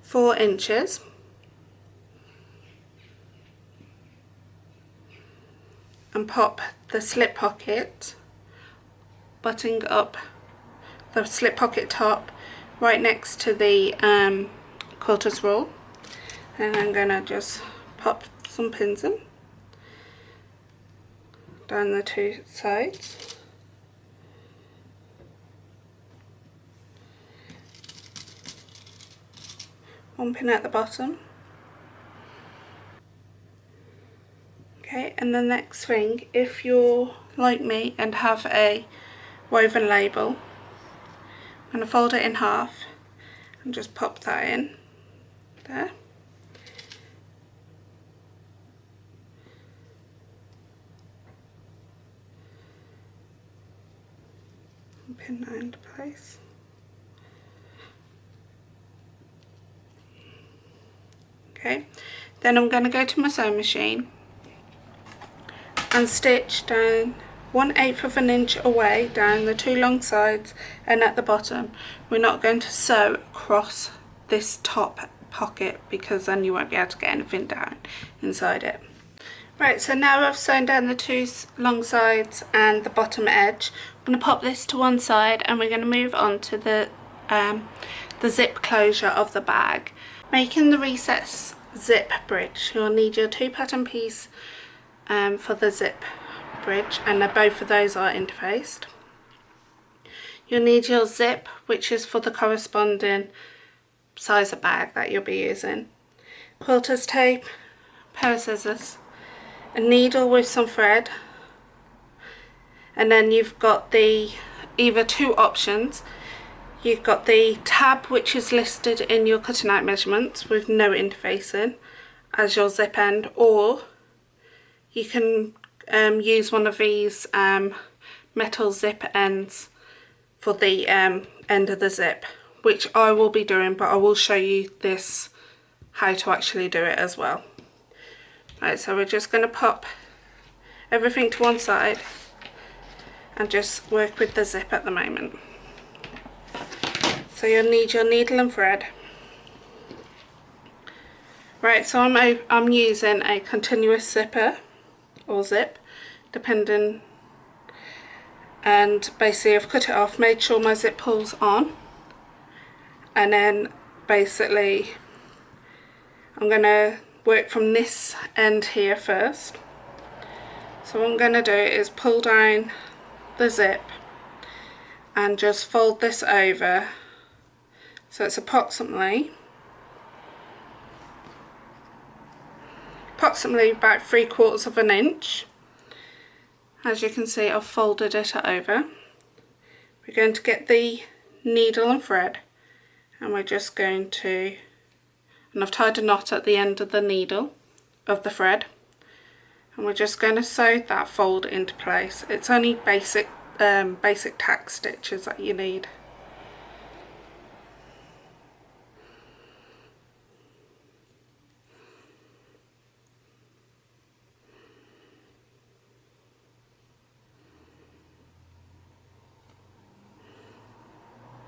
S1: 4 inches and pop the slip pocket, buttoning up the slip pocket top right next to the quilter's rule, and I'm going to just pop some pins in down the two sides. One pin at the bottom. Okay, and the next thing, if you're like me and have a woven label, I'm going to fold it in half and just pop that in there. And pin that into place. Okay, then I'm going to go to my sewing machine and stitch down 1/8 of an inch away down the two long sides and at the bottom. We're not going to sew across this top pocket because then you won't be able to get anything down inside it. Right, so now I've sewn down the two long sides and the bottom edge. I'm going to pop this to one side and we're going to move on to the zip closure of the bag. Making the recess zip bridge, you'll need your 2 pattern piece for the zip bridge, and both of those are interfaced. You'll need your zip, which is for the corresponding size of bag that you'll be using, quilter's tape, pair of scissors, a needle with some thread, and then you've got the either two options. You've got the tab, which is listed in your cutting out measurements with no interfacing, as your zip end, or you can use one of these metal zip ends for the end of the zip, which I will be doing, but I will show you this how to actually do it as well. Right, so we're just going to pop everything to one side and just work with the zip at the moment. So you'll need your needle and thread. Right, so I'm using a continuous zipper or zip, depending, and basically I've cut it off, made sure my zip pulls on, and then basically I'm going to work from this end here first. So what I'm going to do is pull down the zip and just fold this over, so it's approximately about 3/4 of an inch. As you can see, I've folded it over. We're going to get the needle and thread, and we're just going to, and I've tied a knot at the end of the needle of the thread, and we're just going to sew that fold into place. It's only basic tack stitches that you need.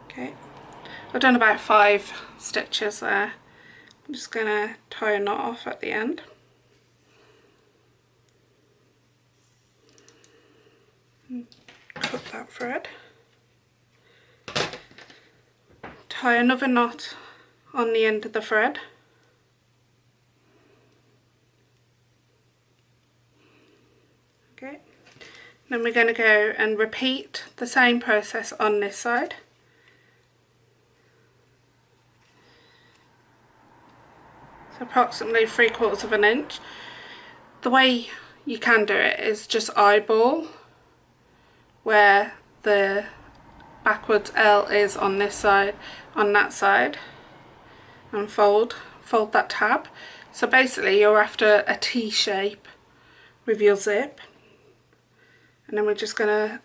S1: Okay, I've done about 5 stitches there. I'm just going to tie a knot off at the end. Cut that thread. Tie another knot on the end of the thread. Okay, then we're going to go and repeat the same process on this side. So approximately 3/4 of an inch. The way you can do it is just eyeball where the backwards L is on this side, on that side, and fold that tab. So basically you're after a T shape with your zip, and then we're just going to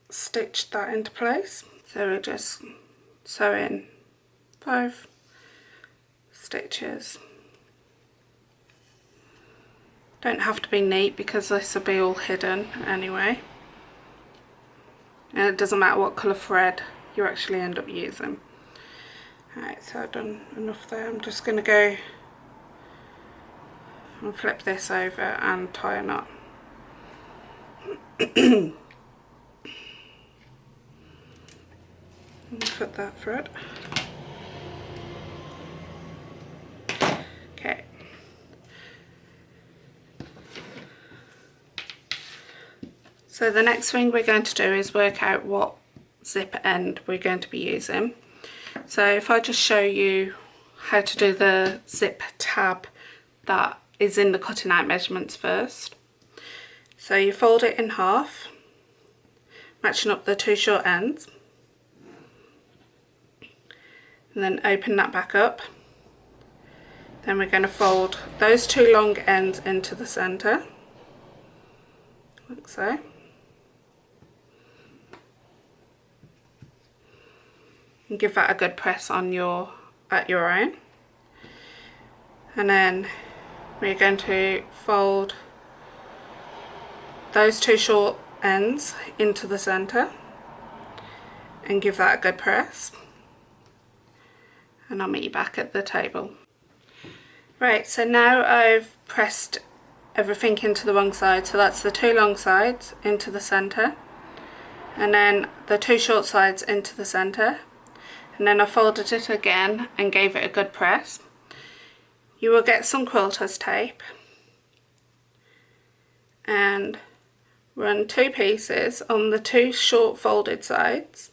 S1: stitch that into place. So we're just sewing 5 stitches. Don't have to be neat because this will be all hidden anyway, and it doesn't matter what colour thread you actually end up using. Alright, so I've done enough there. I'm just going to go and flip this over and tie a knot. and cut that thread. Okay. So the next thing we're going to do is work out what zip end we're going to be using. So if I just show you how to do the zip tab that is in the cutting out measurements first. So you fold it in half, matching up the two short ends, and then open that back up. Then we're going to fold those two long ends into the centre, like so. And give that a good press on at your own. And then we're going to fold those two short ends into the centre and give that a good press. And I'll meet you back at the table. Right, so now I've pressed everything into the wrong side. So that's the two long sides into the centre, and then the two short sides into the centre. And then I folded it again and gave it a good press. You will get some quilter's tape and run two pieces on the two short folded sides.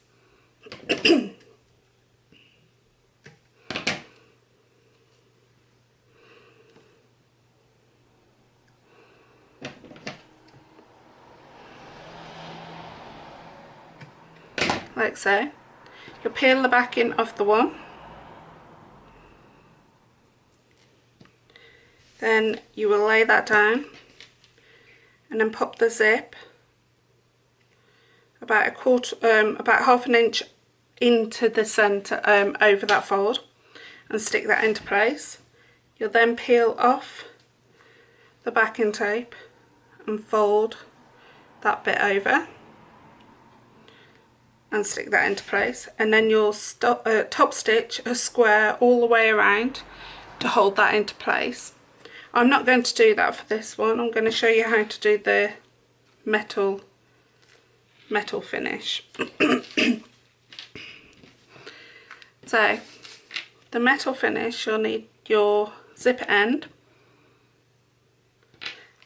S1: Like so. You'll peel the backing of the one, then you will lay that down and then pop the zip about about half an inch into the centre over that fold and stick that into place. You'll then peel off the backing tape and fold that bit over and stick that into place, and then you'll top stitch a square all the way around to hold that into place. I'm not going to do that for this one. I'm going to show you how to do the metal finish. So the metal finish, you'll need your zip end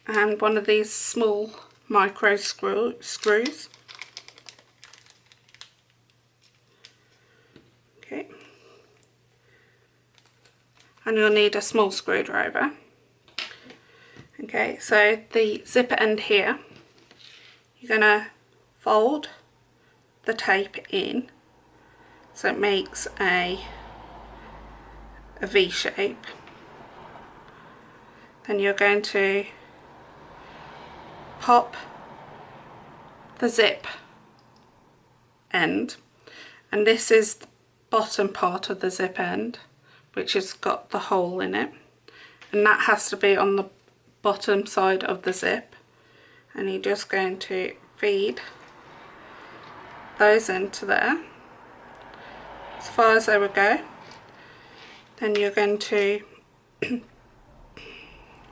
S1: and one of these small micro screws. Okay, and you'll need a small screwdriver. Okay, so the zipper end here, you're going to fold the tape in so it makes a V shape. Then you're going to pop the zip end, and this is the bottom part of the zip end, which has got the hole in it, and that has to be on the bottom side of the zip, and you're just going to feed those into there as far as they would go. Then you're going to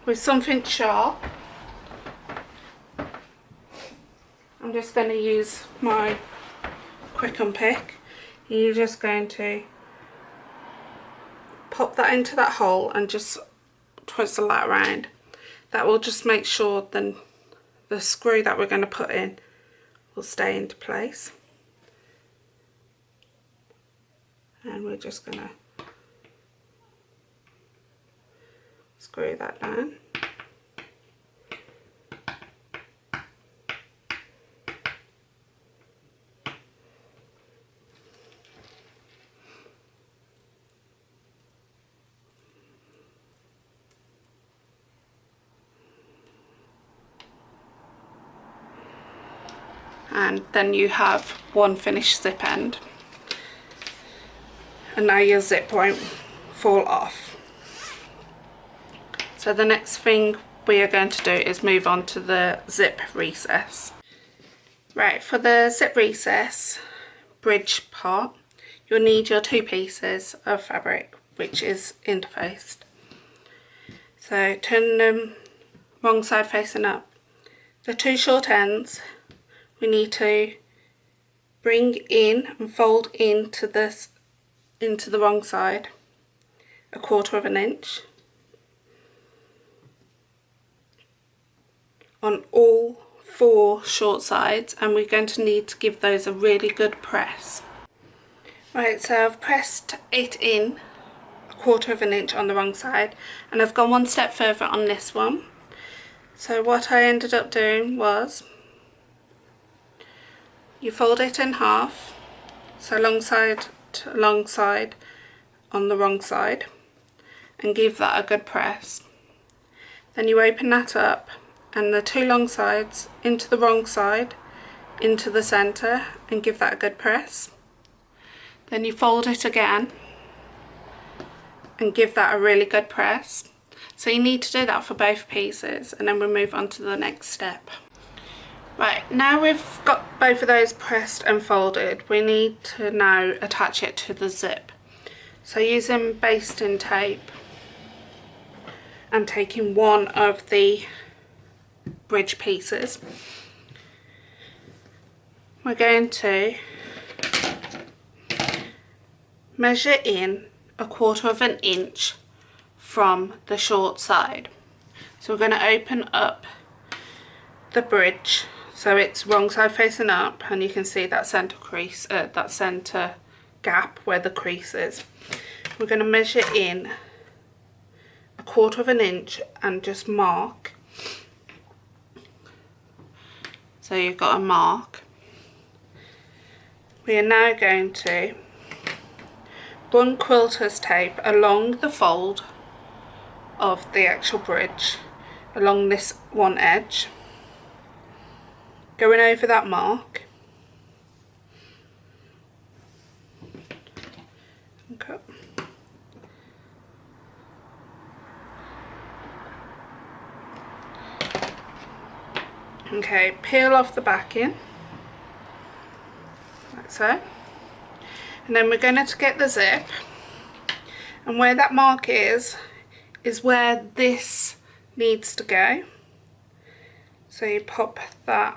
S1: with something sharp, I'm just going to use my quick unpick. You're just going to pop that into that hole and just twistle that around. That will just make sure then the screw that we're going to put in will stay into place. And we're just going to screw that down. And then you have one finished zip end, and now your zip won't fall off. So the next thing we are going to do is move on to the zip recess. Right, for the zip recess bridge part, you'll need your two pieces of fabric, which is interfaced. So turn them wrong side facing up. The two short ends, we need to bring in and fold into this, into the wrong side, 1/4 inch on all 4 short sides, and we're going to need to give those a really good press. Right, so I've pressed it in 1/4 inch on the wrong side, and I've gone one step further on this one. So what I ended up doing was, you fold it in half, so long side to long side on the wrong side, and give that a good press. Then you open that up, and the 2 long sides into the wrong side, into the centre, and give that a good press. Then you fold it again and give that a really good press. So you need to do that for both pieces, and then we'll move on to the next step. Right, now we've got both of those pressed and folded, we need to now attach it to the zip. So using basting tape, I'm taking one of the bridge pieces. We're going to measure in 1/4 inch from the short side. So we're going to open up the bridge so it's wrong side facing up, and you can see that centre crease, that centre gap where the crease is. We're going to measure in 1/4 inch and just mark. So you've got a mark. We are now going to run quilter's tape along the fold of the actual bridge, along this one edge, going over that mark. Okay. Okay, peel off the backing, like so. And then we're going to get the zip, and where that mark is where this needs to go. So you pop that,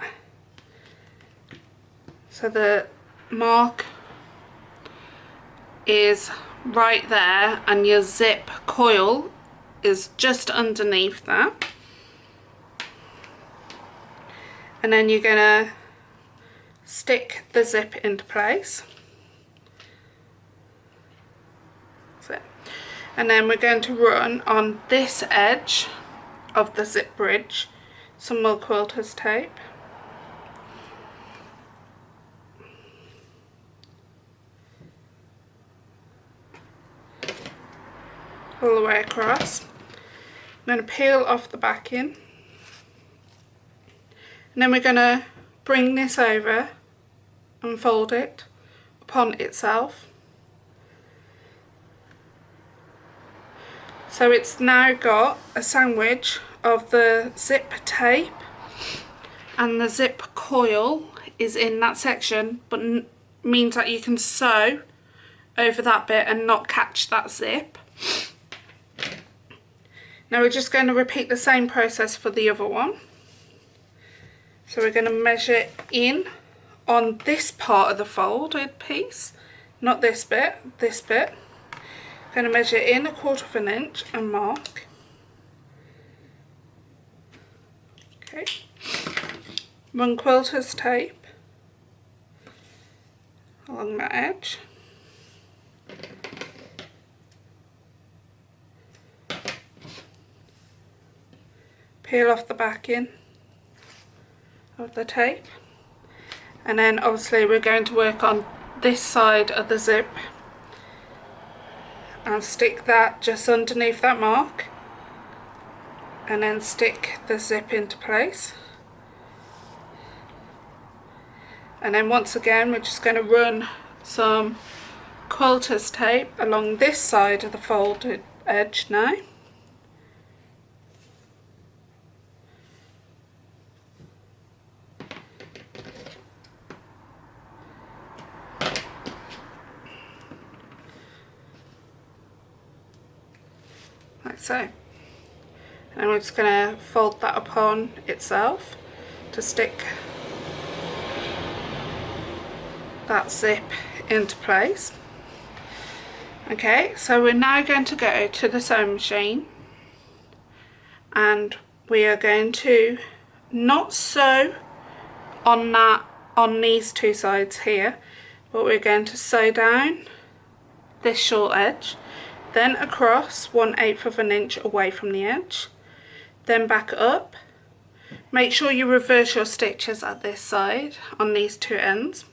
S1: so the mark is right there, and your zip coil is just underneath that. And then you're going to stick the zip into place. And then we're going to run on this edge of the zip bridge some more quilter's tape. All the way across. I'm going to peel off the backing, and then we're going to bring this over and fold it upon itself. So it's now got a sandwich of the zip tape, and the zip coil is in that section, but means that you can sew over that bit and not catch that zip. Now we're just going to repeat the same process for the other one. So we're going to measure in on this part of the folded piece, not this bit, this bit. Going to measure in 1/4 inch and mark. Okay. Run quilter's tape along that edge. Peel off the backing of the tape, and then obviously we're going to work on this side of the zip. And stick that just underneath that mark, and then stick the zip into place. And then once again we're just going to run some quilter's tape along this side of the folded edge now. Like so. And we're just going to fold that upon itself to stick that zip into place. Okay, so we're now going to go to the sewing machine and we are going to not sew on these two sides here, but we're going to sew down this short edge, then across 1/8 of an inch away from the edge, then back up. Make sure you reverse your stitches at this side on these two ends,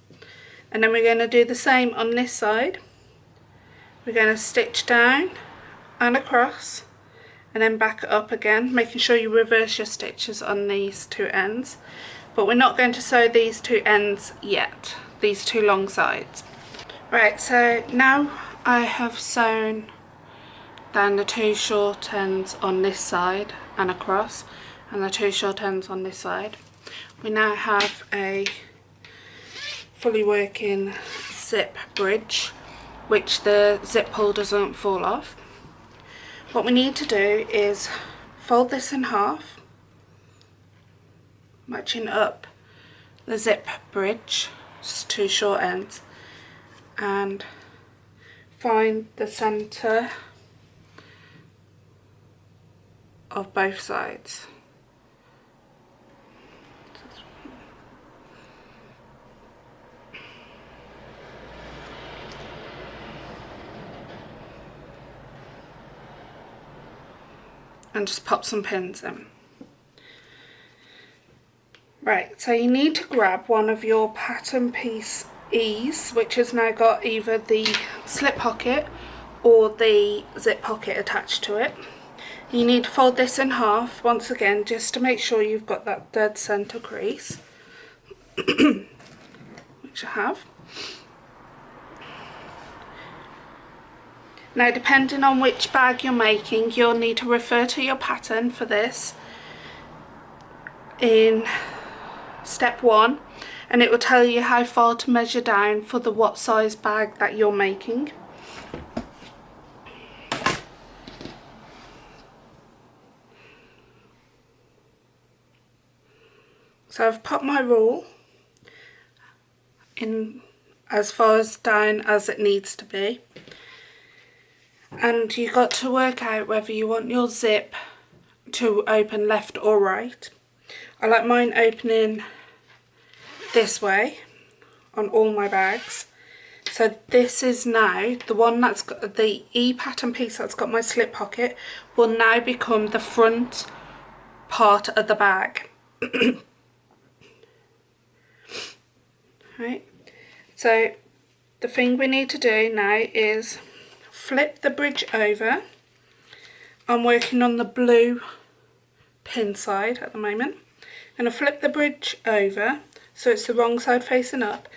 S1: and then we're going to do the same on this side. We're going to stitch down and across and then back up again, making sure you reverse your stitches on these two ends. But we're not going to sew these two ends yet, these two long sides. Right, so now I have sewn down the two short ends on this side and across, and the two short ends on this side. We now have a fully working zip bridge, which the zip pull doesn't fall off. What we need to do is fold this in half, matching up the zip bridge, just two short ends, and find the centre of both sides. And just pop some pins in. Right, so you need to grab one of your pattern piece E's, which has now got either the slip pocket or the zip pocket attached to it. You need to fold this in half once again, just to make sure you've got that dead centre crease, which I have. Now, depending on which bag you're making, you'll need to refer to your pattern for this in step 1, and it will tell you how far to measure down for the what size bag that you're making. So I've put my rule in as far as down as it needs to be. And you've got to work out whether you want your zip to open left or right. I like mine opening this way on all my bags. So this is now the one that's got the E pattern piece that's got my slip pocket will now become the front part of the bag. Right, so the thing we need to do now is flip the bridge over. I'm working on the blue pin side at the moment. I'm going to flip the bridge over so it's the wrong side facing up,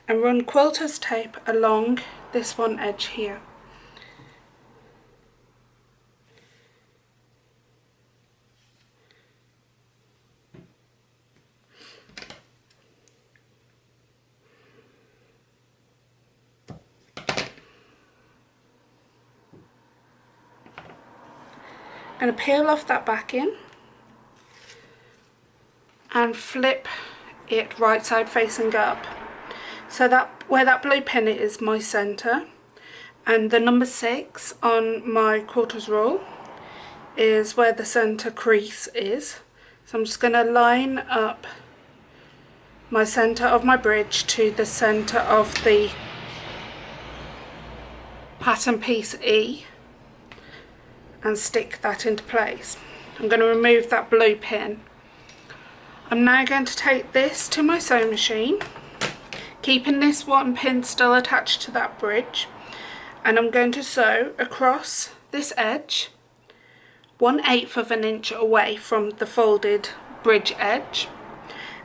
S1: and run quilter's tape along this one edge here. I'm going to peel off that backing and flip it right side facing up, so that where that blue pin is my centre, and the number 6 on my quarters rule is where the centre crease is. So I'm just going to line up my centre of my bridge to the centre of the pattern piece E and stick that into place. I'm going to remove that blue pin. I'm now going to take this to my sewing machine, keeping this one pin still attached to that bridge, and I'm going to sew across this edge 1/8 of an inch away from the folded bridge edge,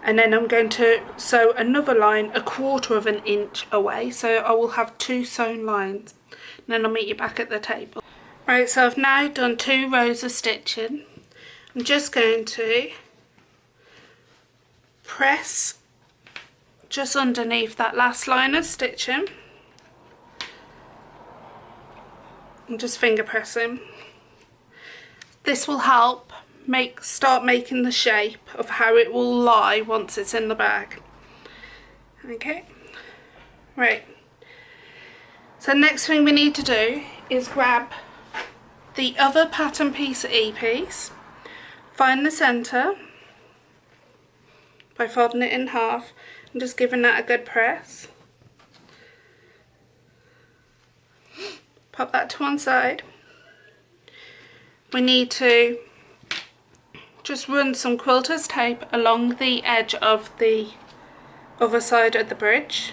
S1: and then I'm going to sew another line 1/4 of an inch away, so I will have 2 sewn lines, and then I'll meet you back at the table. Right, so I've now done 2 rows of stitching. I'm just going to press just underneath that last line of stitching and just finger pressing. This will help start making the shape of how it will lie once it's in the bag. Okay, Right, so next thing we need to do is grab the other pattern piece E-piece, find the centre by folding it in half and just giving that a good press. Pop that to one side. We need to just run some quilter's tape along the edge of the other side of the bridge.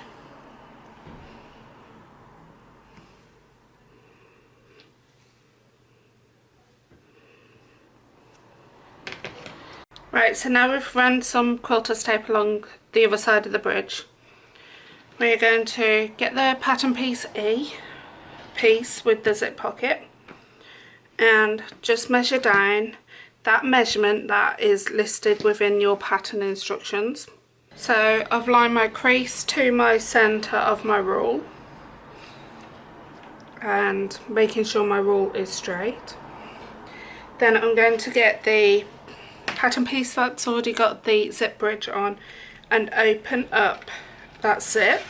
S1: Right, so now we've run some quilter's tape along the other side of the bridge. We're going to get the pattern piece E piece with the zip pocket and just measure down that measurement that is listed within your pattern instructions. So I've lined my crease to my centre of my rule and making sure my rule is straight. Then I'm going to get the pattern piece that's already got the zip bridge on and open up that zip.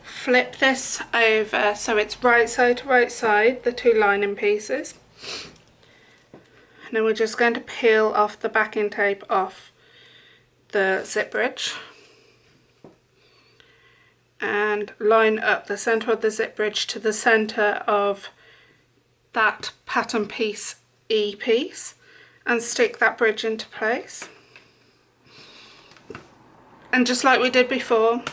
S1: Flip this over so it's right side to right side, the two lining pieces. And then we're just going to peel off the backing tape off the zip bridge and line up the centre of the zip bridge to the centre of that pattern piece E piece and stick that bridge into place. And just like we did before,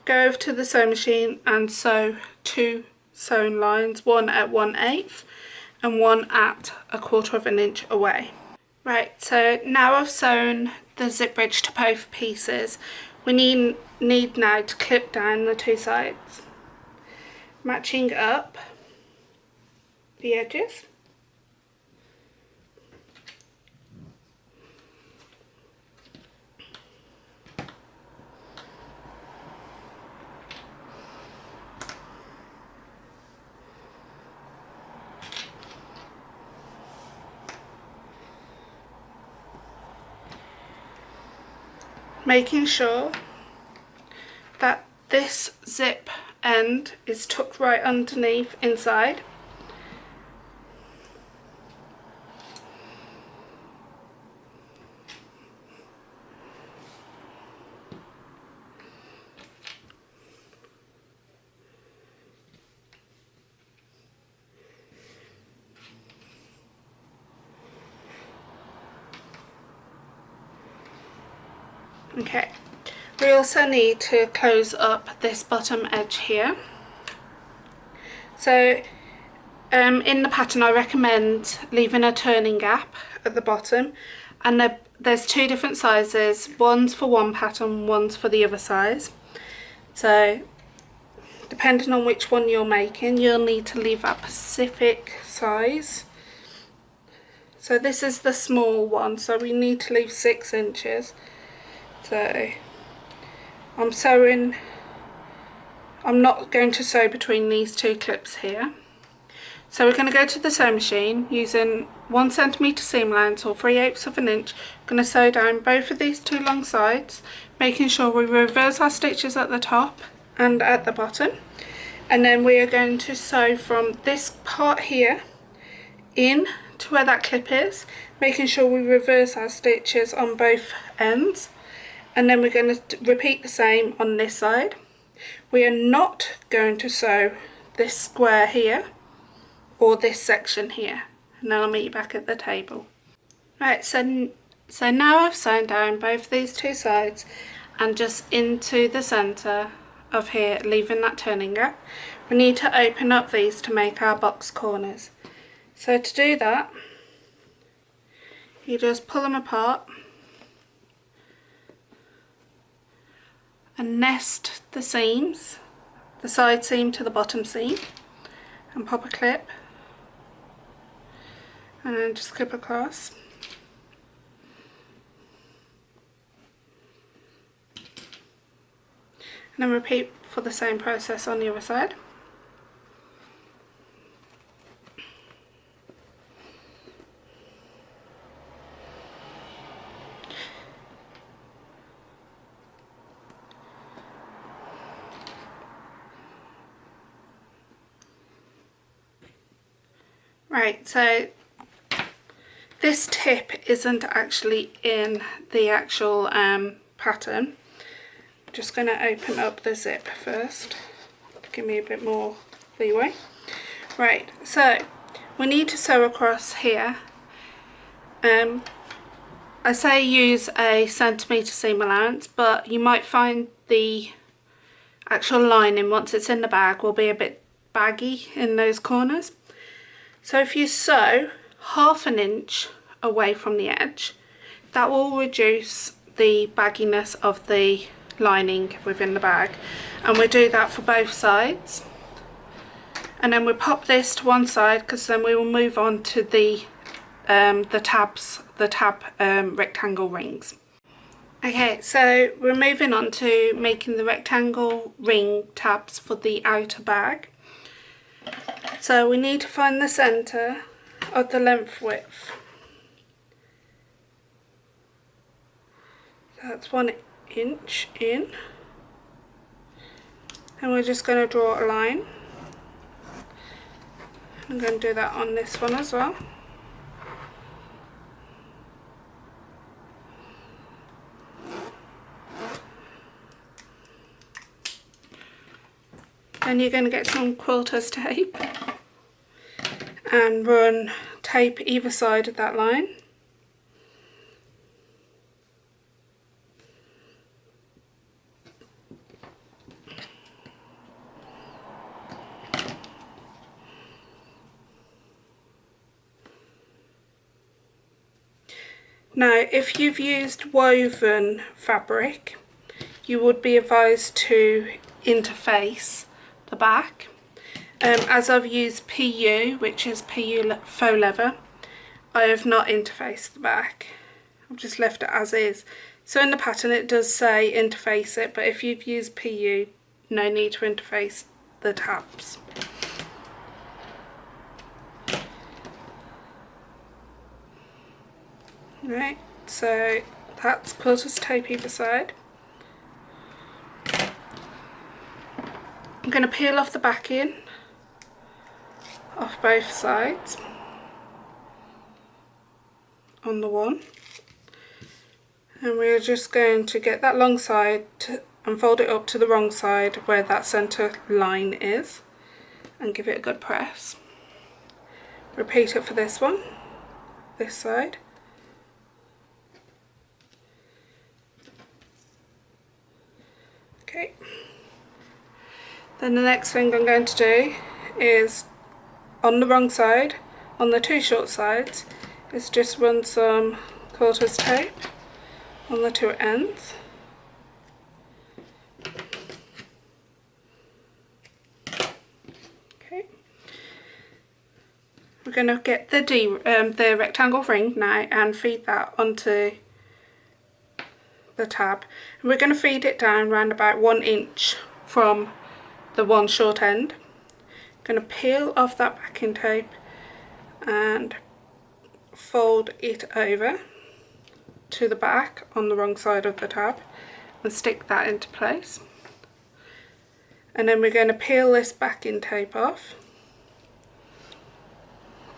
S1: go over to the sewing machine and sew two sewn lines, one at 1/8 and one at 1/4 of an inch away. Right, so now I've sewn the zip bridge to both pieces. We need now to clip down the two sides, matching up the edges. Making sure that this zip end is tucked right underneath inside. Okay, we also need to close up this bottom edge here. So in the pattern I recommend leaving a turning gap at the bottom, and there's two different sizes, one's for one pattern, one's for the other size. So depending on which one you're making, you'll need to leave a specific size. So this is the small one, so we need to leave 6 inches. So I'm not going to sew between these two clips here. So we're going to go to the sewing machine using 1 centimetre seam allowance or 3/8 of an inch. I'm going to sew down both of these two long sides, making sure we reverse our stitches at the top and at the bottom. And then we are going to sew from this part here in to where that clip is, making sure we reverse our stitches on both ends. And then we're going to repeat the same on this side. We are not going to sew this square here or this section here, and then I'll meet you back at the table. Right, so now I've sewn down both these two sides and just into the centre of here, leaving that turning gap. We need to open up these to make our box corners. So to do that, you just pull them apart and nest the seams, the side seam to the bottom seam, and pop a clip and then just clip across. And then repeat for the same process on the other side. Right, so this tip isn't actually in the actual pattern. I'm just going to open up the zip first to give me a bit more leeway. Right, so we need to sew across here. I say use a centimetre seam allowance, but you might find the actual lining once it's in the bag will be a bit baggy in those corners. So if you sew 1/2 inch away from the edge, that will reduce the bagginess of the lining within the bag, and we do that for both sides. And then we pop this to one side, because then we will move on to the tab rectangle rings. Okay, so we're moving on to making the rectangle ring tabs for the outer bag. So we need to find the centre of the length width. That's 1 inch in, and we're just going to draw a line. I'm going to do that on this one as well. Then you're going to get some quilter's tape and run tape either side of that line. Now, if you've used woven fabric, you would be advised to interface the back. As I've used PU, which is PU faux leather, I have not interfaced the back. I've just left it as is. So in the pattern it does say interface it, but if you've used PU, no need to interface the tabs. Right, so that's quilter's tape either side. I'm going to peel off the backing off both sides on the one, and we're just going to get that long side and fold it up to the wrong side where that centre line is, and give it a good press. Repeat it for this one, this side. Okay. Then the next thing I'm going to do is, on the wrong side, on the two short sides, is just run some quilter's tape on the two ends. Okay. We're going to get the rectangle ring now and feed that onto the tab. And we're going to feed it down around about 1 inch from the one short end. I'm going to peel off that backing tape and fold it over to the back on the wrong side of the tab and stick that into place. And then we're going to peel this backing tape off,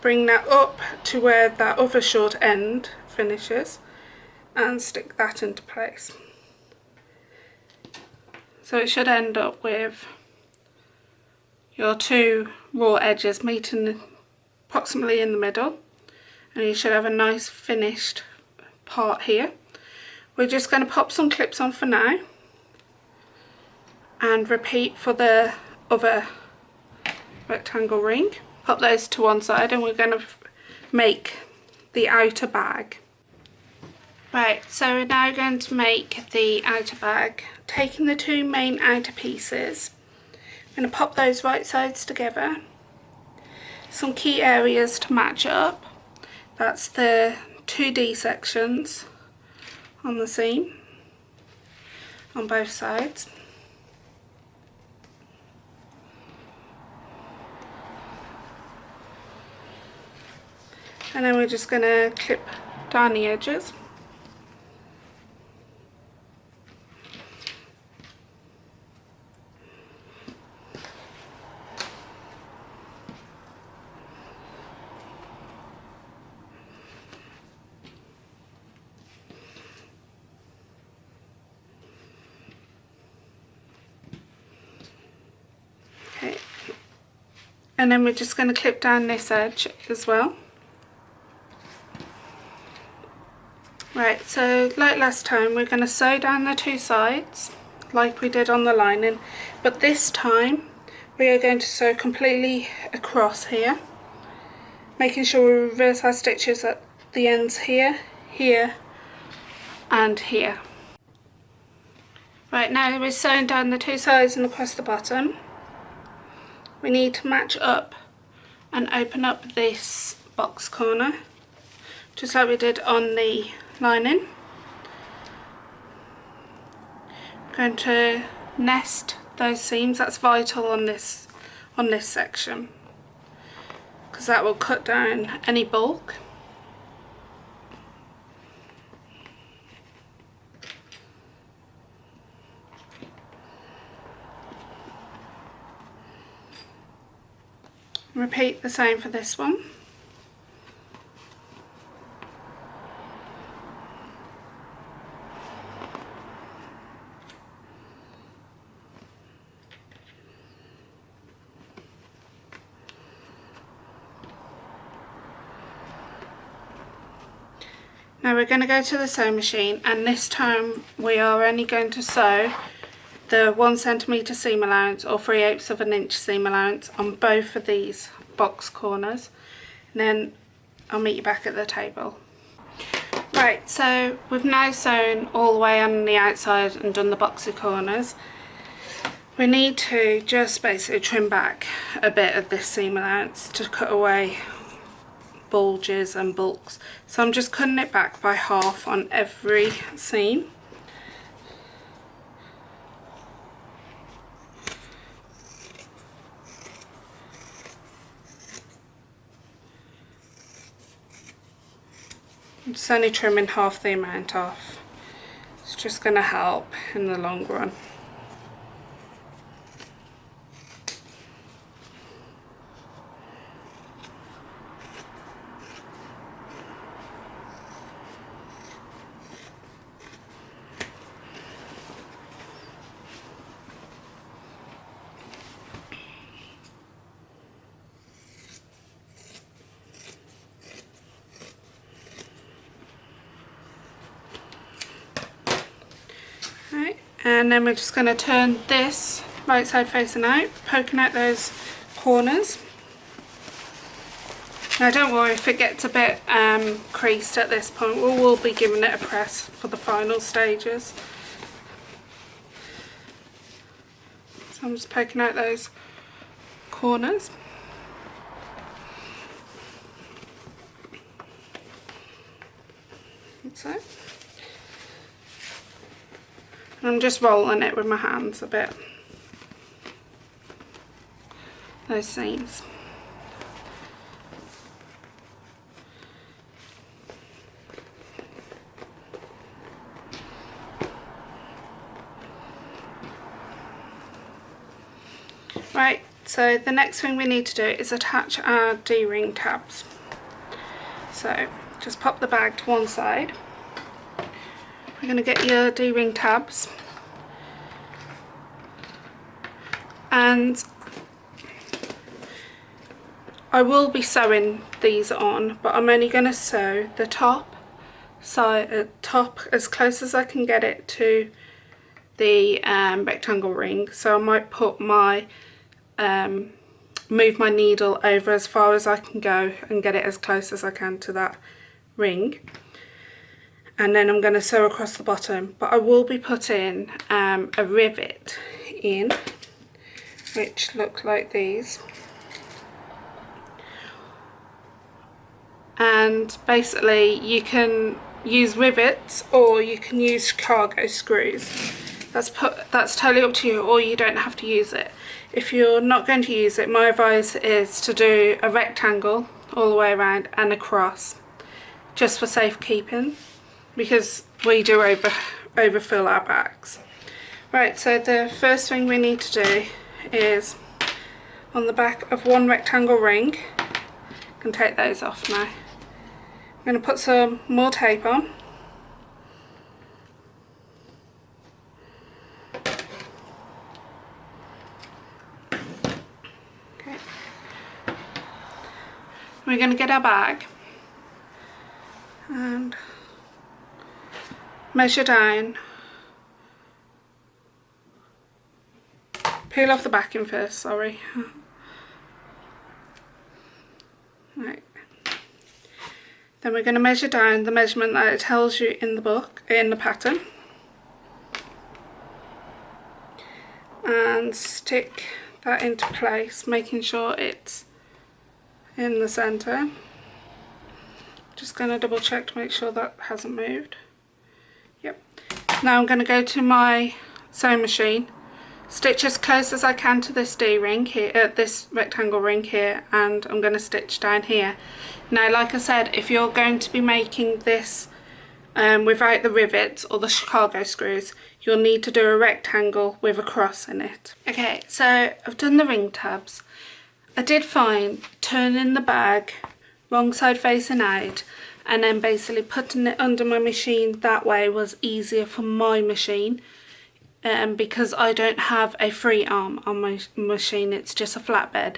S1: bring that up to where that other short end finishes, and stick that into place. So it should end up with your two raw edges meeting approximately in the middle, and you should have a nice finished part here. We're just going to pop some clips on for now and repeat for the other rectangle ring. Pop those to one side, and we're going to make the outer bag. Right, so we're now going to make the outer bag, taking the two main outer pieces. I'm going to pop those right sides together. Some key areas to match up. That's the 2D sections on the seam on both sides. And then we're just going to clip down the edges. And then we're just going to clip down this edge as well. Right, so like last time, we're going to sew down the two sides like we did on the lining, but this time we are going to sew completely across here, making sure we reverse our stitches at the ends here, here and here. Right, now we're sewing down the two sides and across the bottom. We need to match up and open up this box corner, just like we did on the lining. Going to nest those seams. That's vital on this section, because that will cut down any bulk. Repeat the same for this one. Now we're going to go to the sewing machine, and this time we are only going to sew the 1 centimetre seam allowance or 3/8 of an inch seam allowance on both of these box corners, and then I'll meet you back at the table. Right, so we've now sewn all the way on the outside and done the boxy corners. We need to just basically trim back a bit of this seam allowance to cut away bulges and bulks. So I'm just cutting it back by half on every seam. I'm just only trimming half the amount off. It's just going to help in the long run. And then we're just going to turn this right side facing out, poking out those corners. Now don't worry if it gets a bit creased at this point, we will be giving it a press for the final stages. So I'm just poking out those corners. That's it. I'm just rolling it with my hands a bit, those seams. Right, so the next thing we need to do is attach our D-ring tabs. So just pop the bag to one side. We're going to get your D-ring tabs, and I will be sewing these on, but I'm only going to sew the top as close as I can get it to the rectangle ring. So I might put my move my needle over as far as I can go and get it as close as I can to that ring. And then I'm going to sew across the bottom, but I will be putting a rivet in, which look like these. And basically you can use rivets or you can use cargo screws. That's totally up to you, or you don't have to use it. If you're not going to use it, my advice is to do a rectangle all the way around and a cross, just for safekeeping, because we do overfill our bags. Right, so the first thing we need to do is on the back of one rectangle ring, I can take those off now. I'm going to put some more tape on. Okay. We're going to get our bag and measure down. Peel off the backing first, sorry. Right. Then we're going to measure down the measurement that it tells you in the book, in the pattern. And stick that into place, making sure it's in the centre. Just going to double check to make sure that hasn't moved. Yep. Now I'm going to go to my sewing machine, stitch as close as I can to this D-ring here, this rectangle ring here, and I'm going to stitch down here. Now, like I said, if you're going to be making this without the rivets or the Chicago screws, you'll need to do a rectangle with a cross in it. Okay, so I've done the ring tabs. I did find turning the bag wrong side facing out and then basically putting it under my machine that way was easier for my machine, because I don't have a free arm on my machine, it's just a flatbed.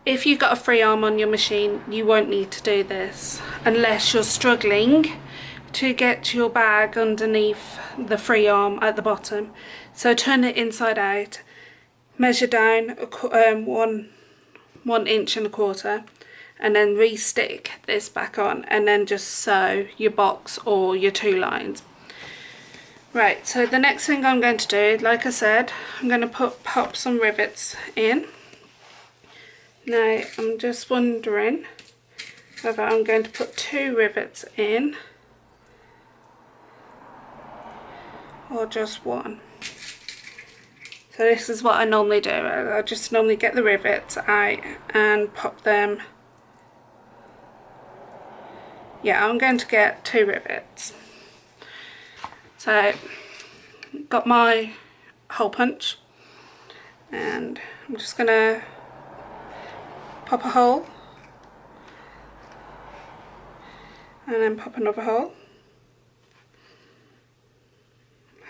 S1: If you've got a free arm on your machine, you won't need to do this unless you're struggling to get your bag underneath the free arm at the bottom. So turn it inside out, measure down 1 inch and a quarter, and then re-stick this back on, and then just sew your box or your 2 lines. Right, so the next thing I'm going to do, like I said, I'm going to pop some rivets in. Now I'm just wondering whether I'm going to put 2 rivets in or just 1. So this is what I normally do. I just normally get the rivets out and pop them. Yeah, I'm going to get 2 rivets. So got my hole punch, and I'm just going to pop a hole and then pop another hole,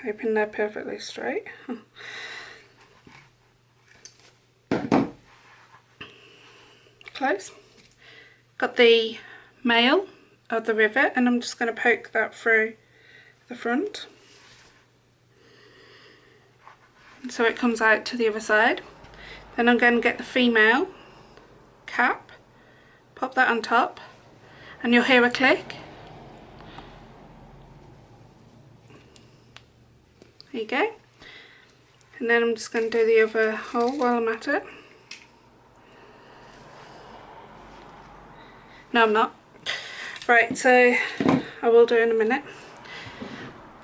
S1: hoping they're perfectly straight. Close. Got the male of the rivet, and I'm just going to poke that through the front so it comes out to the other side. Then I'm going to get the female cap, pop that on top, and you'll hear a click. There you go. And then I'm just going to do the other hole while I'm at it. No, I'm not. Right, so I will do in a minute.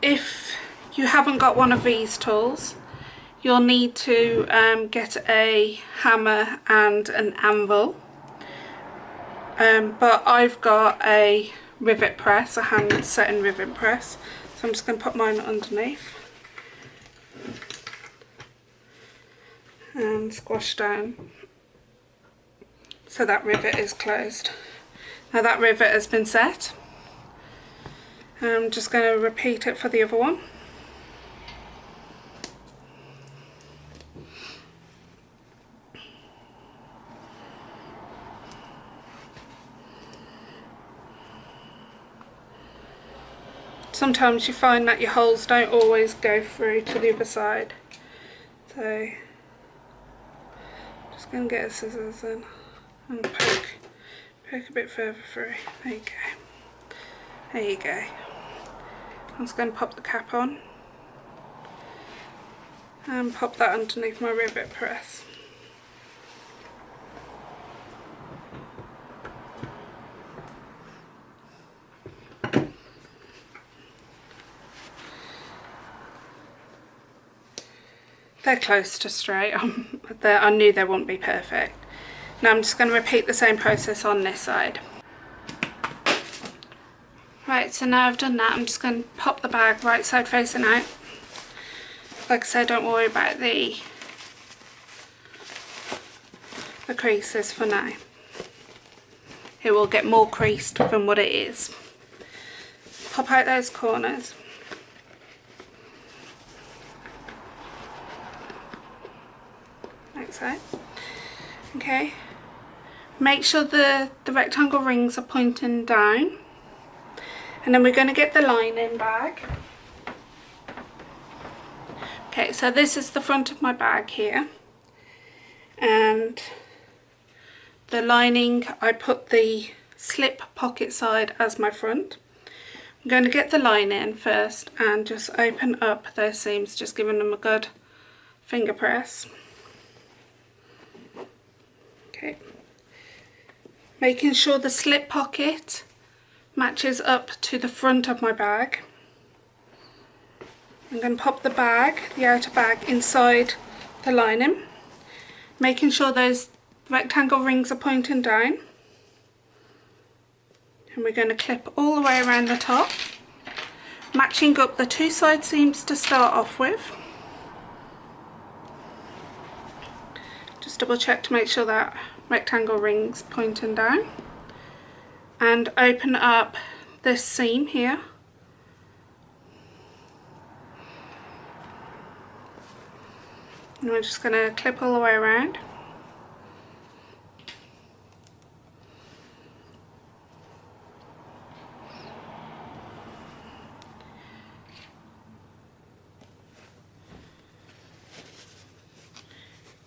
S1: If you haven't got one of these tools, you'll need to get a hammer and an anvil. But I've got a rivet press, a hand setting rivet press, so I'm just going to put mine underneath and squash down so that rivet is closed. Now that rivet has been set. I'm just going to repeat it for the other one. Sometimes you find that your holes don't always go through to the other side, so just going to get a scissors in and poke a bit further through. There you go. There you go. I'm just going to pop the cap on and pop that underneath my rivet press. They're close to straight. I knew they wouldn't be perfect. Now I'm just going to repeat the same process on this side. Right, so now I've done that, I'm just going to pop the bag right side facing out. Like I said, don't worry about the creases for now. It will get more creased than what it is. Pop out those corners. Like so. Okay. Make sure the rectangle rings are pointing down, and then we're going to get the lining bag. Okay, so this is the front of my bag here, and the lining, I put the slip pocket side as my front. I'm going to get the lining first and just open up those seams, just giving them a good finger press. Okay, making sure the slip pocket matches up to the front of my bag. I'm going to pop the bag, the outer bag, inside the lining, making sure those rectangle rings are pointing down, and we're going to clip all the way around the top, matching up the two side seams to start off with. Just double check to make sure that rectangle ring's pointing down, and open up this seam here. And we're just going to clip all the way around.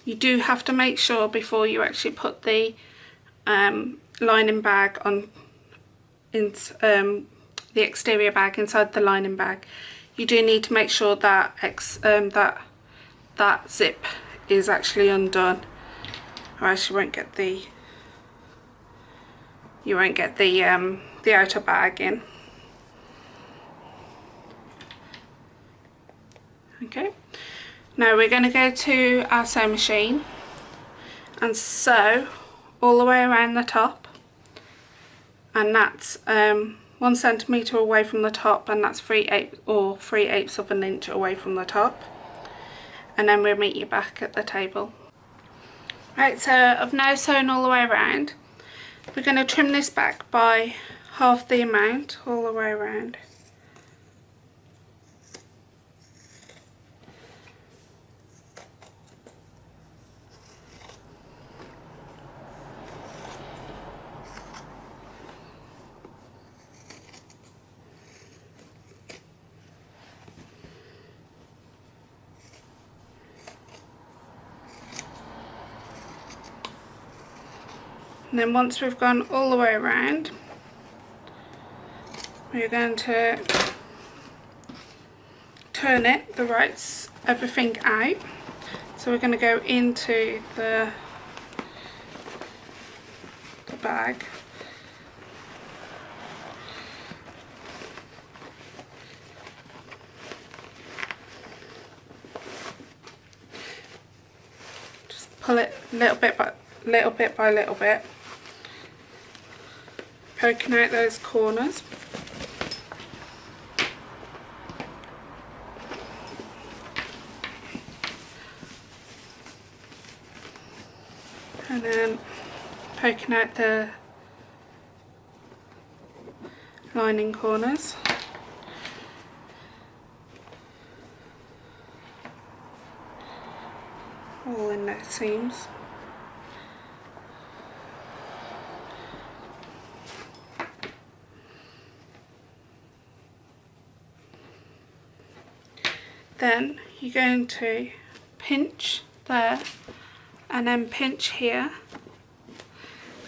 S1: You do have to make sure before you actually put the lining bag on, the exterior bag inside the lining bag, you do need to make sure that that zip is actually undone, or else you won't get the outer bag in. Okay, now we're going to go to our sewing machine and sew all the way around the top, and that's 1 centimetre away from the top, and that's 3/8 of an inch away from the top. And then we'll meet you back at the table. Right, so I've now sewn all the way around. We're going to trim this back by half the amount all the way around. And then once we've gone all the way around, we're going to turn it, everything out. So we're going to go into the bag. Just pull it little bit by little bit, poking out those corners. And then poking out the lining corners. All in those seams. Then you're going to pinch there and then pinch here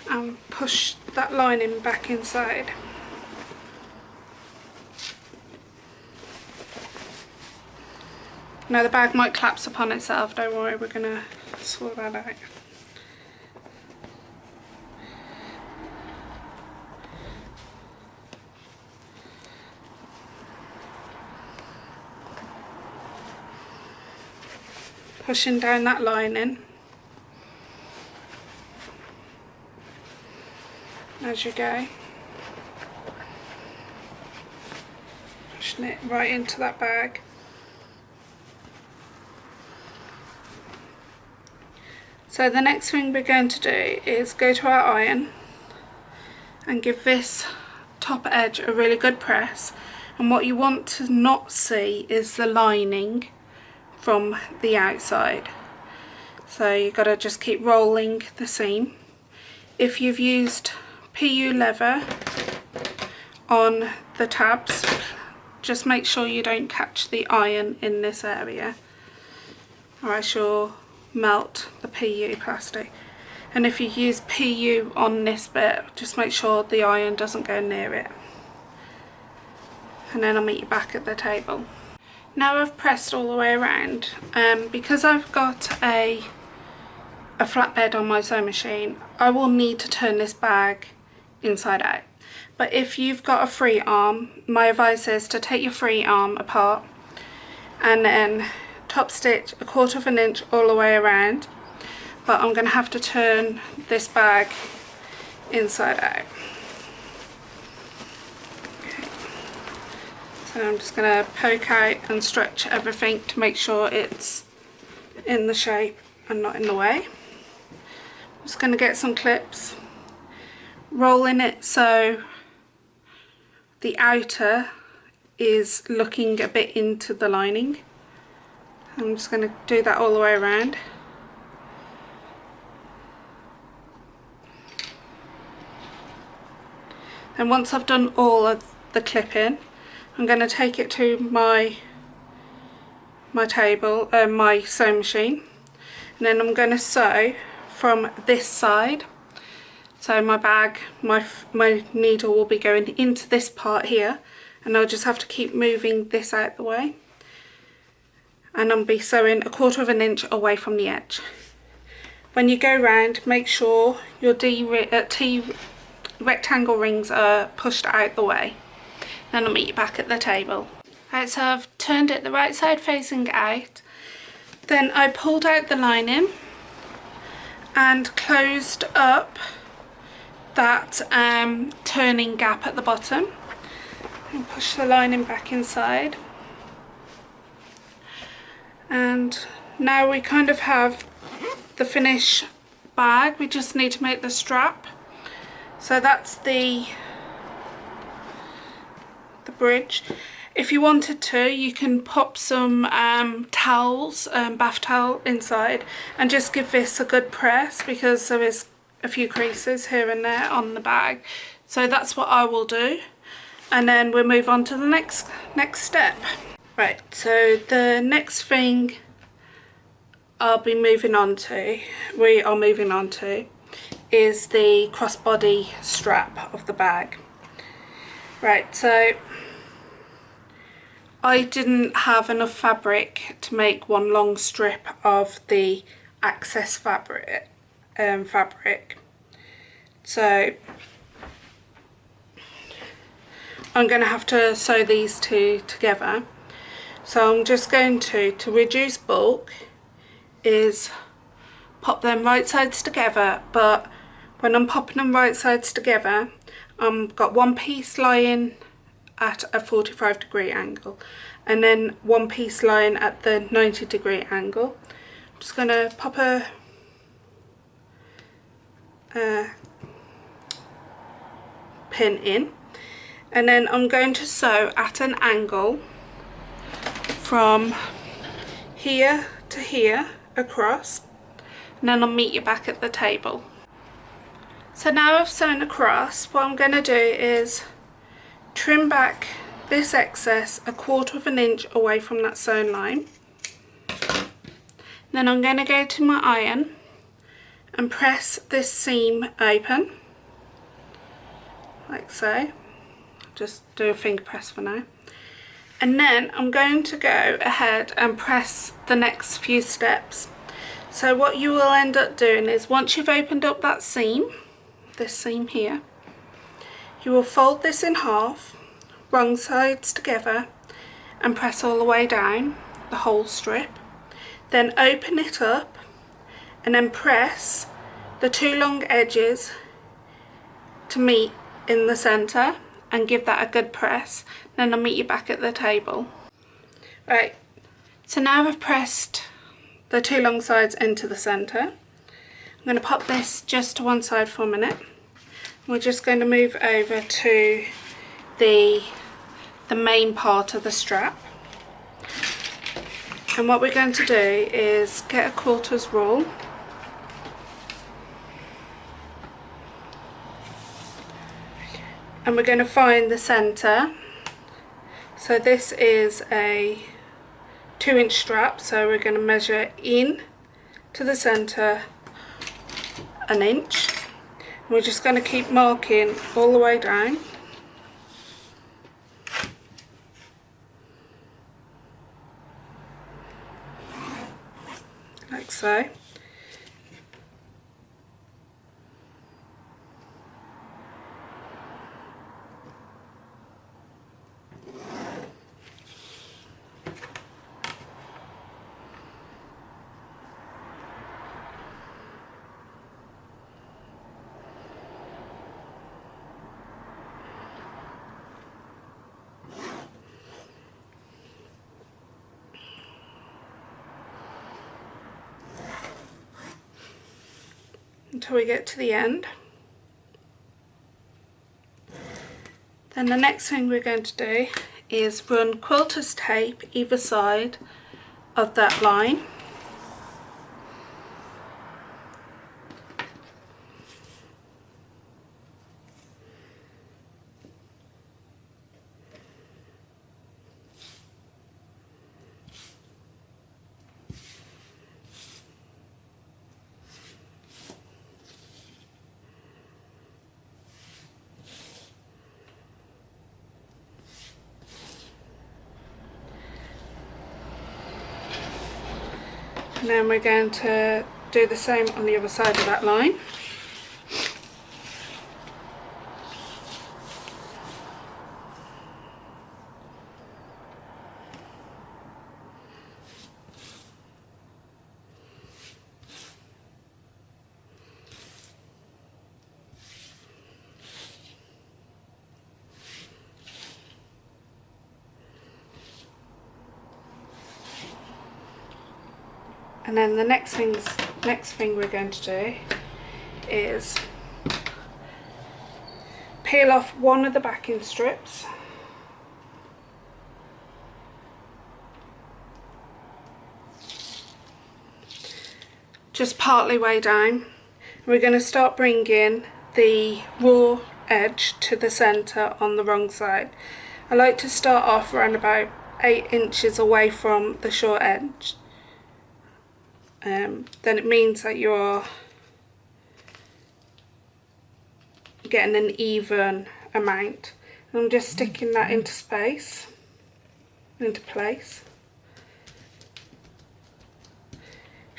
S1: and push that lining back inside. Now the bag might collapse upon itself, don't worry, we're going to sort that out. Pushing down that lining as you go, pushing it right into that bag. So the next thing we're going to do is go to our iron and give this top edge a really good press, and what you want to not see is the lining from the outside. So you've got to just keep rolling the seam. if you've used PU leather on the tabs, just make sure you don't catch the iron in this area, or else you'll melt the PU plastic. And if you use PU on this bit, just make sure the iron doesn't go near it. And then I'll meet you back at the table. Now I've pressed all the way around, because I've got a flatbed on my sewing machine, I will need to turn this bag inside out. But if you've got a free arm, my advice is to take your free arm apart and then top stitch 1/4 of an inch all the way around. But I'm going to have to turn this bag inside out. Okay. So I'm just going to poke out and stretch everything to make sure it's in the shape and not in the way. I'm just going to get some clips, rolling it so the outer is looking a bit into the lining. I'm just going to do that all the way around. And once I've done all of the clipping, I'm going to take it to my table, my sewing machine, and then I'm going to sew from this side. So my bag, my needle will be going into this part here, and I'll just have to keep moving this out the way. And I'll be sewing 1/4 of an inch away from the edge. When you go round, make sure your T rectangle rings are pushed out the way. Then I'll meet you back at the table. Right, so I've turned it the right side facing out. Then I pulled out the lining and closed up that turning gap at the bottom, and push the lining back inside. And now we kind of have the finished bag. We just need to make the strap. So that's the bridge. If you wanted to, you can pop some towels, bath towel inside, and just give this a good press, because there is a few creases here and there on the bag. So that's what I will do, and then we'll move on to the next step. Right, so the next thing we are moving on to is the crossbody strap of the bag. Right, so I didn't have enough fabric to make one long strip of the access fabric. So I'm going to have to sew these two together. So I'm just going to reduce bulk, is pop them right sides together, but when I'm popping them right sides together, I've got one piece lying at a 45-degree angle and then one piece lying at the 90-degree angle. I'm just going to pop a pin in, and then I'm going to sew at an angle from here to here across, and then I'll meet you back at the table. So now I've sewn across, what I'm going to do is trim back this excess 1/4 of an inch away from that sewn line. Then I'm going to go to my iron and press this seam open, like so. Just do a finger press for now. And then I'm going to go ahead and press the next few steps. So what you will end up doing is, once you've opened up that seam, this seam here, you will fold this in half, wrong sides together, and press all the way down the whole strip. Then open it up and then press the two long edges to meet in the center and give that a good press. Then I'll meet you back at the table. Right, so now I've pressed the two long sides into the center. I'm going to pop this just to one side for a minute. We're just going to move over to the main part of the strap. And what we're going to do is get a quarters rule. and we're going to find the centre. So this is a 2-inch strap, so we're going to measure in to the centre 1 inch. And we're just going to keep marking all the way down, like so. Until we get to the end. Then the next thing we're going to do is run quilter's tape either side of that line. And then we're going to do the same on the other side of that line. And then the next thing we're going to do is peel off one of the backing strips, just partly way down. We're going to start bringing the raw edge to the centre on the wrong side. I like to start off around about 8 inches away from the short edge. Then it means that you're getting an even amount. And I'm just sticking that into place. If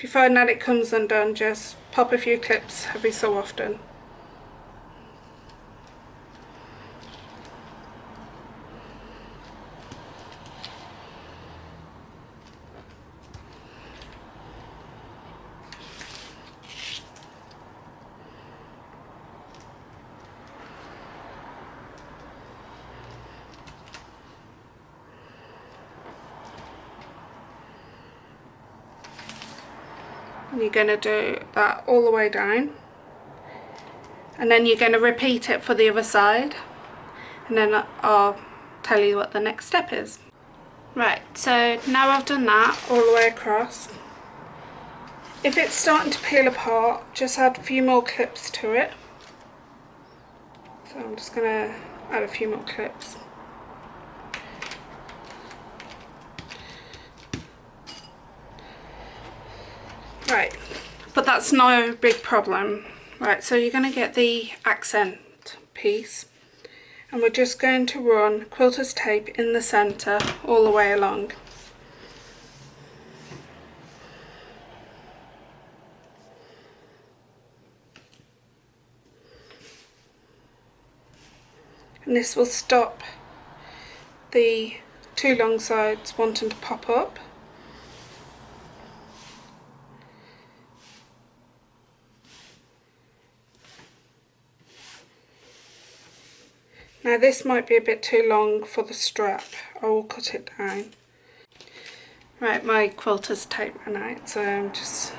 S1: you find that it comes undone, just pop a few clips every so often. And you're going to do that all the way down, and then you're going to repeat it for the other side, and then I'll tell you what the next step is. Right, so now I've done that all the way across. If it's starting to peel apart, just add a few more clips to it. So I'm just going to add a few more clips. Right, but that's no big problem. Right, so you're going to get the accent piece, and we're just going to run quilter's tape in the centre all the way along. And this will stop the two long sides wanting to pop up. Now this might be a bit too long for the strap. I will cut it down. Right, my quilter's tape ran out, so I'm just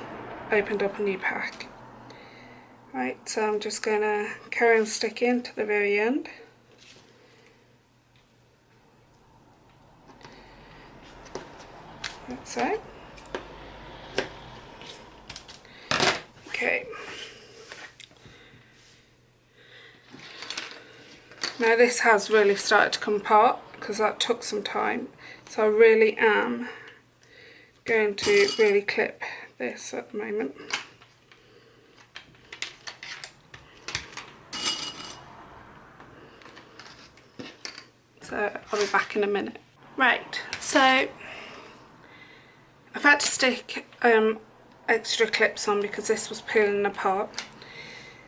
S1: opened up a new pack. Right, so I'm just going to carry on sticking to the very end. Like so. Okay. Now this has really started to come apart because that took some time, so I really am going to really clip this at the moment. So I'll be back in a minute. Right, so I've had to stick extra clips on because this was peeling apart.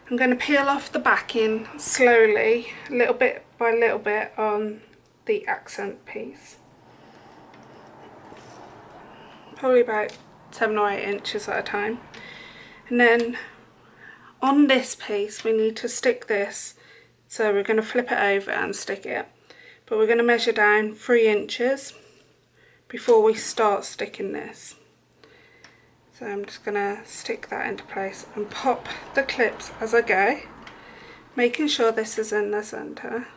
S1: I'm going to peel off the backing slowly, little bit by little bit, on the accent piece. Probably about 7 or 8 inches at a time. And then on this piece we need to stick this, so we're going to flip it over and stick it. But we're going to measure down 3 inches before we start sticking this. So I'm just going to stick that into place and pop the clips as I go, making sure this is in the centre,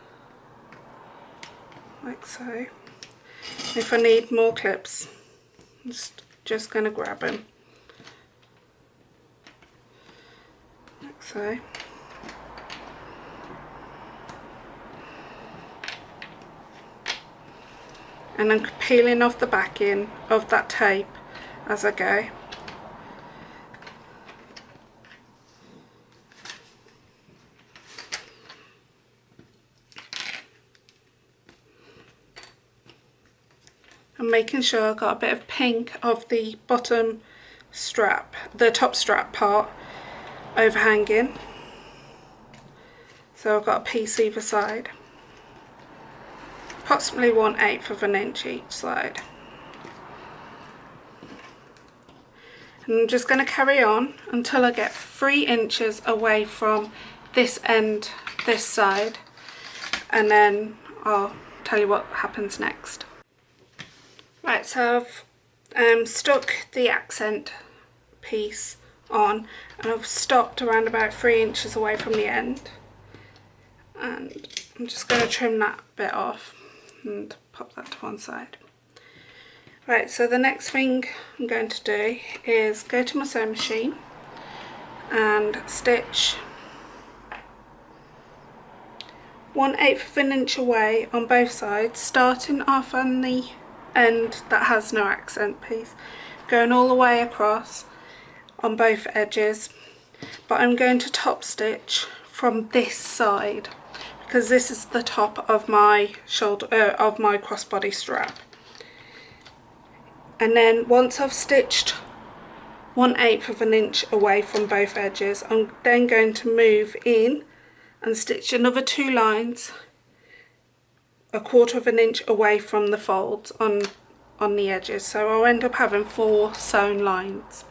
S1: like so. If I need more clips, I'm just going to grab them, like so. And I'm peeling off the backing of that tape as I go. I'm making sure I've got a bit of pink of the bottom strap, the top strap part, overhanging. So I've got a piece either side. Approximately 1/8 of an inch each side. And I'm just going to carry on until I get 3 inches away from this end, this side, and then I'll tell you what happens next. Right, so I've stuck the accent piece on, and I've stopped around about 3 inches away from the end, and I'm just going to trim that bit off and pop that to one side. Right, so the next thing I'm going to do is go to my sewing machine and stitch 1/8 of an inch away on both sides, starting off on the end that has no accent piece, going all the way across on both edges. But I'm going to top stitch from this side because this is the top of my shoulder of my crossbody strap. And then once I've stitched 1/8 of an inch away from both edges, I'm then going to move in and stitch another 2 lines 1/4 of an inch away from the folds on the edges. So I'll end up having 4 sewn lines.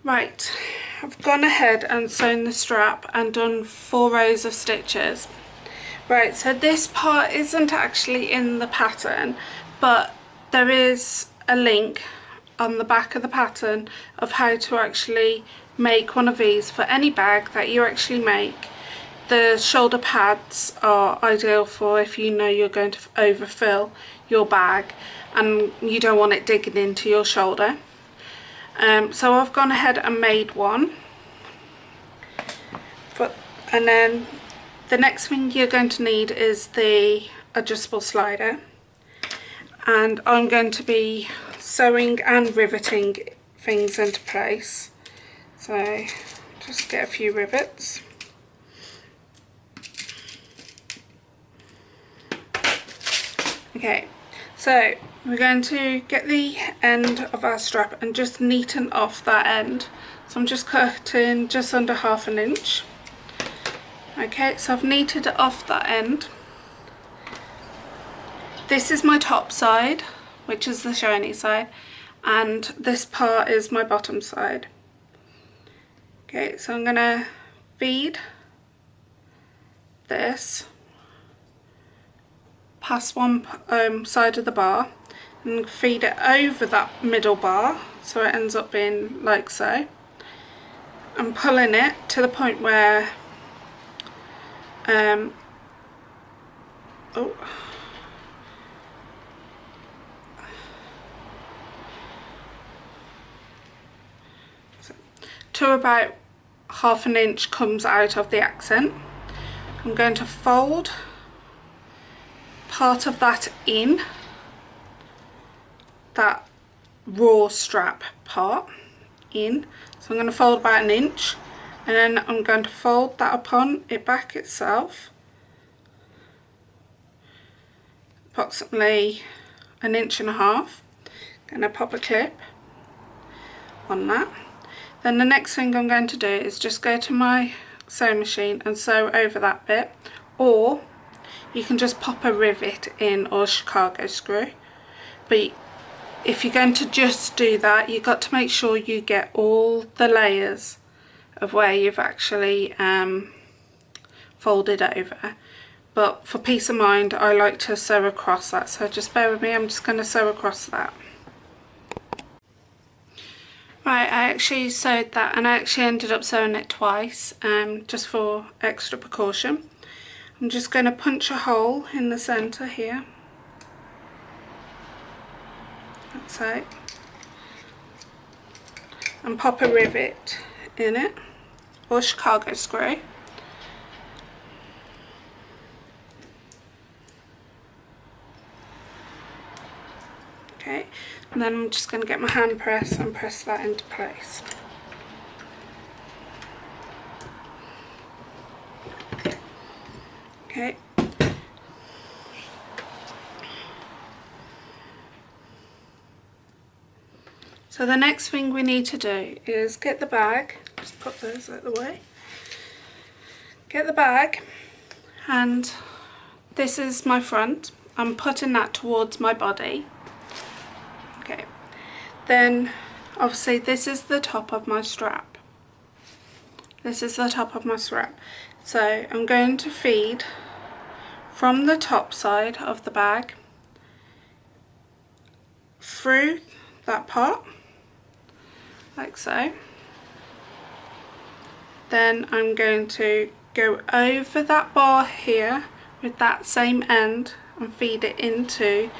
S1: Right, I've gone ahead and sewn the strap and done 4 rows of stitches. Right, so this part isn't actually in the pattern, but there is a link on the back of the pattern of how to actually make one of these for any bag that you actually make. The shoulder pads are ideal for if you know you're going to overfill your bag and you don't want it digging into your shoulder. So I've gone ahead and made one. And then the next thing you're going to need is the adjustable slider. And I'm going to be sewing and riveting things into place. So just get a few rivets. Okay, so we're going to get the end of our strap and just neaten off that end. So I'm just cutting just under 1/2 inch. Okay, so I've neated it off that end. This is my top side, which is the shiny side, and this part is my bottom side. Okay, so I'm gonna feed this past one side of the bar and feed it over that middle bar so it ends up being like so. I'm pulling it to the point where to about 1/2 inch comes out of the accent. I'm going to fold part of that in, that raw strap part in. So I'm going to fold about 1 inch, and then I'm going to fold that upon it back itself, approximately 1.5 inches. Going to pop a clip on that. Then the next thing I'm going to do is just go to my sewing machine and sew over that bit, or you can just pop a rivet in or a Chicago screw. But if you're going to just do that, you've got to make sure you get all the layers of where you've actually folded over. But for peace of mind, I like to sew across that, so just bear with me. I'm just going to sew across that. Right, I actually sewed that, and I actually ended up sewing it twice, just for extra precaution. I'm just going to punch a hole in the centre here. That's it. And pop a rivet in it, or Chicago screw. Okay, and then I'm just going to get my hand press and press that into place. Okay. So the next thing we need to do is get the bag, just put those out of the way, get the bag, and this is my front. I'm putting that towards my body. Okay, then obviously this is the top of my strap. This is the top of my strap. So I'm going to feed from the top side of the bag through that part, like so. Then I'm going to go over that bar here with that same end and feed it into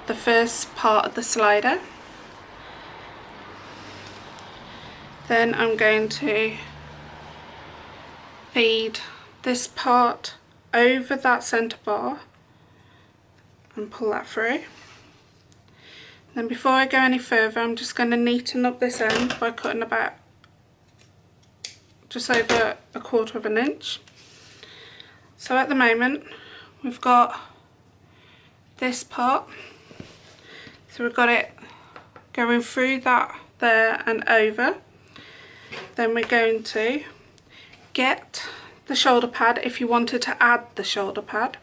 S1: the first part of the slider. Then I'm going to feed this part over that centre bar and pull that through. Then before I go any further, I'm just going to neaten up this end by cutting about just over 1/4 inch. So at the moment we've got this part, so we've got it going through that there and over. Then we're going to get the shoulder pad, if you wanted to add the shoulder pad,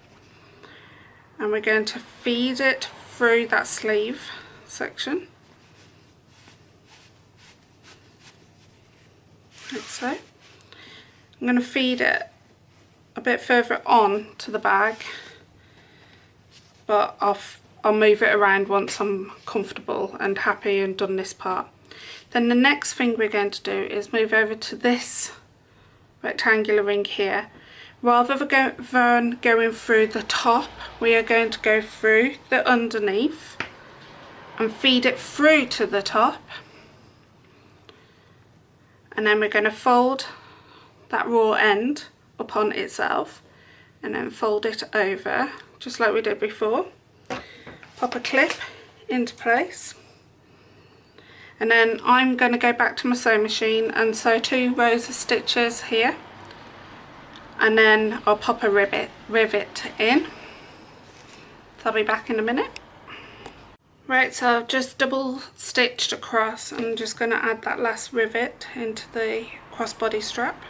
S1: and we're going to feed it through that sleeve section, like so. I'm going to feed it a bit further on to the bag, but I'll move it around once I'm comfortable and happy and done this part. Then the next thing we're going to do is move over to this rectangular ring here. Rather than going through the top, we are going to go through the underneath and feed it through to the top, and then we're going to fold that raw end upon itself and then fold it over just like we did before. Pop a clip into place, and then I'm going to go back to my sewing machine and sew 2 rows of stitches here, and then I'll pop a rivet in. So I'll be back in a minute. Right, so I've just double stitched across, and I'm just going to add that last rivet into the crossbody strap.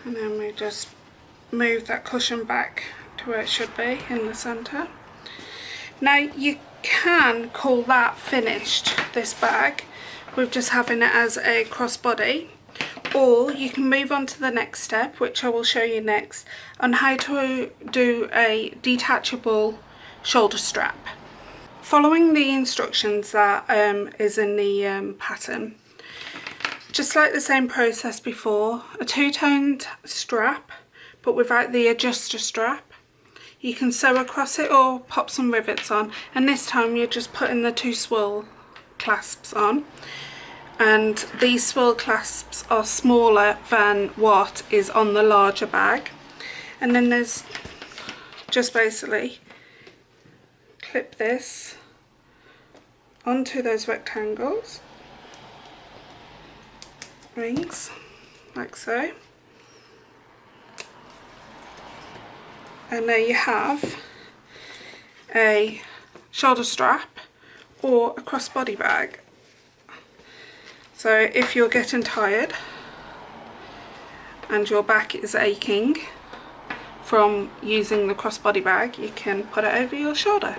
S1: And then we just move that cushion back to where it should be in the centre. Now you can call that finished, this bag, with just having it as a crossbody, Or you can move on to the next step, which I will show you next, on how to do a detachable shoulder strap. Following the instructions that is in the pattern, just like the same process before, a two-toned strap but without the adjuster strap. You can sew across it or pop some rivets on, and this time you're just putting the 2 swirl clasps on, and these swirl clasps are smaller than what is on the larger bag. And then there's just basically clip this onto those rectangles, rings, like so. And there you have a shoulder strap or a crossbody bag. So if you're getting tired and your back is aching from using the crossbody bag, you can put it over your shoulder.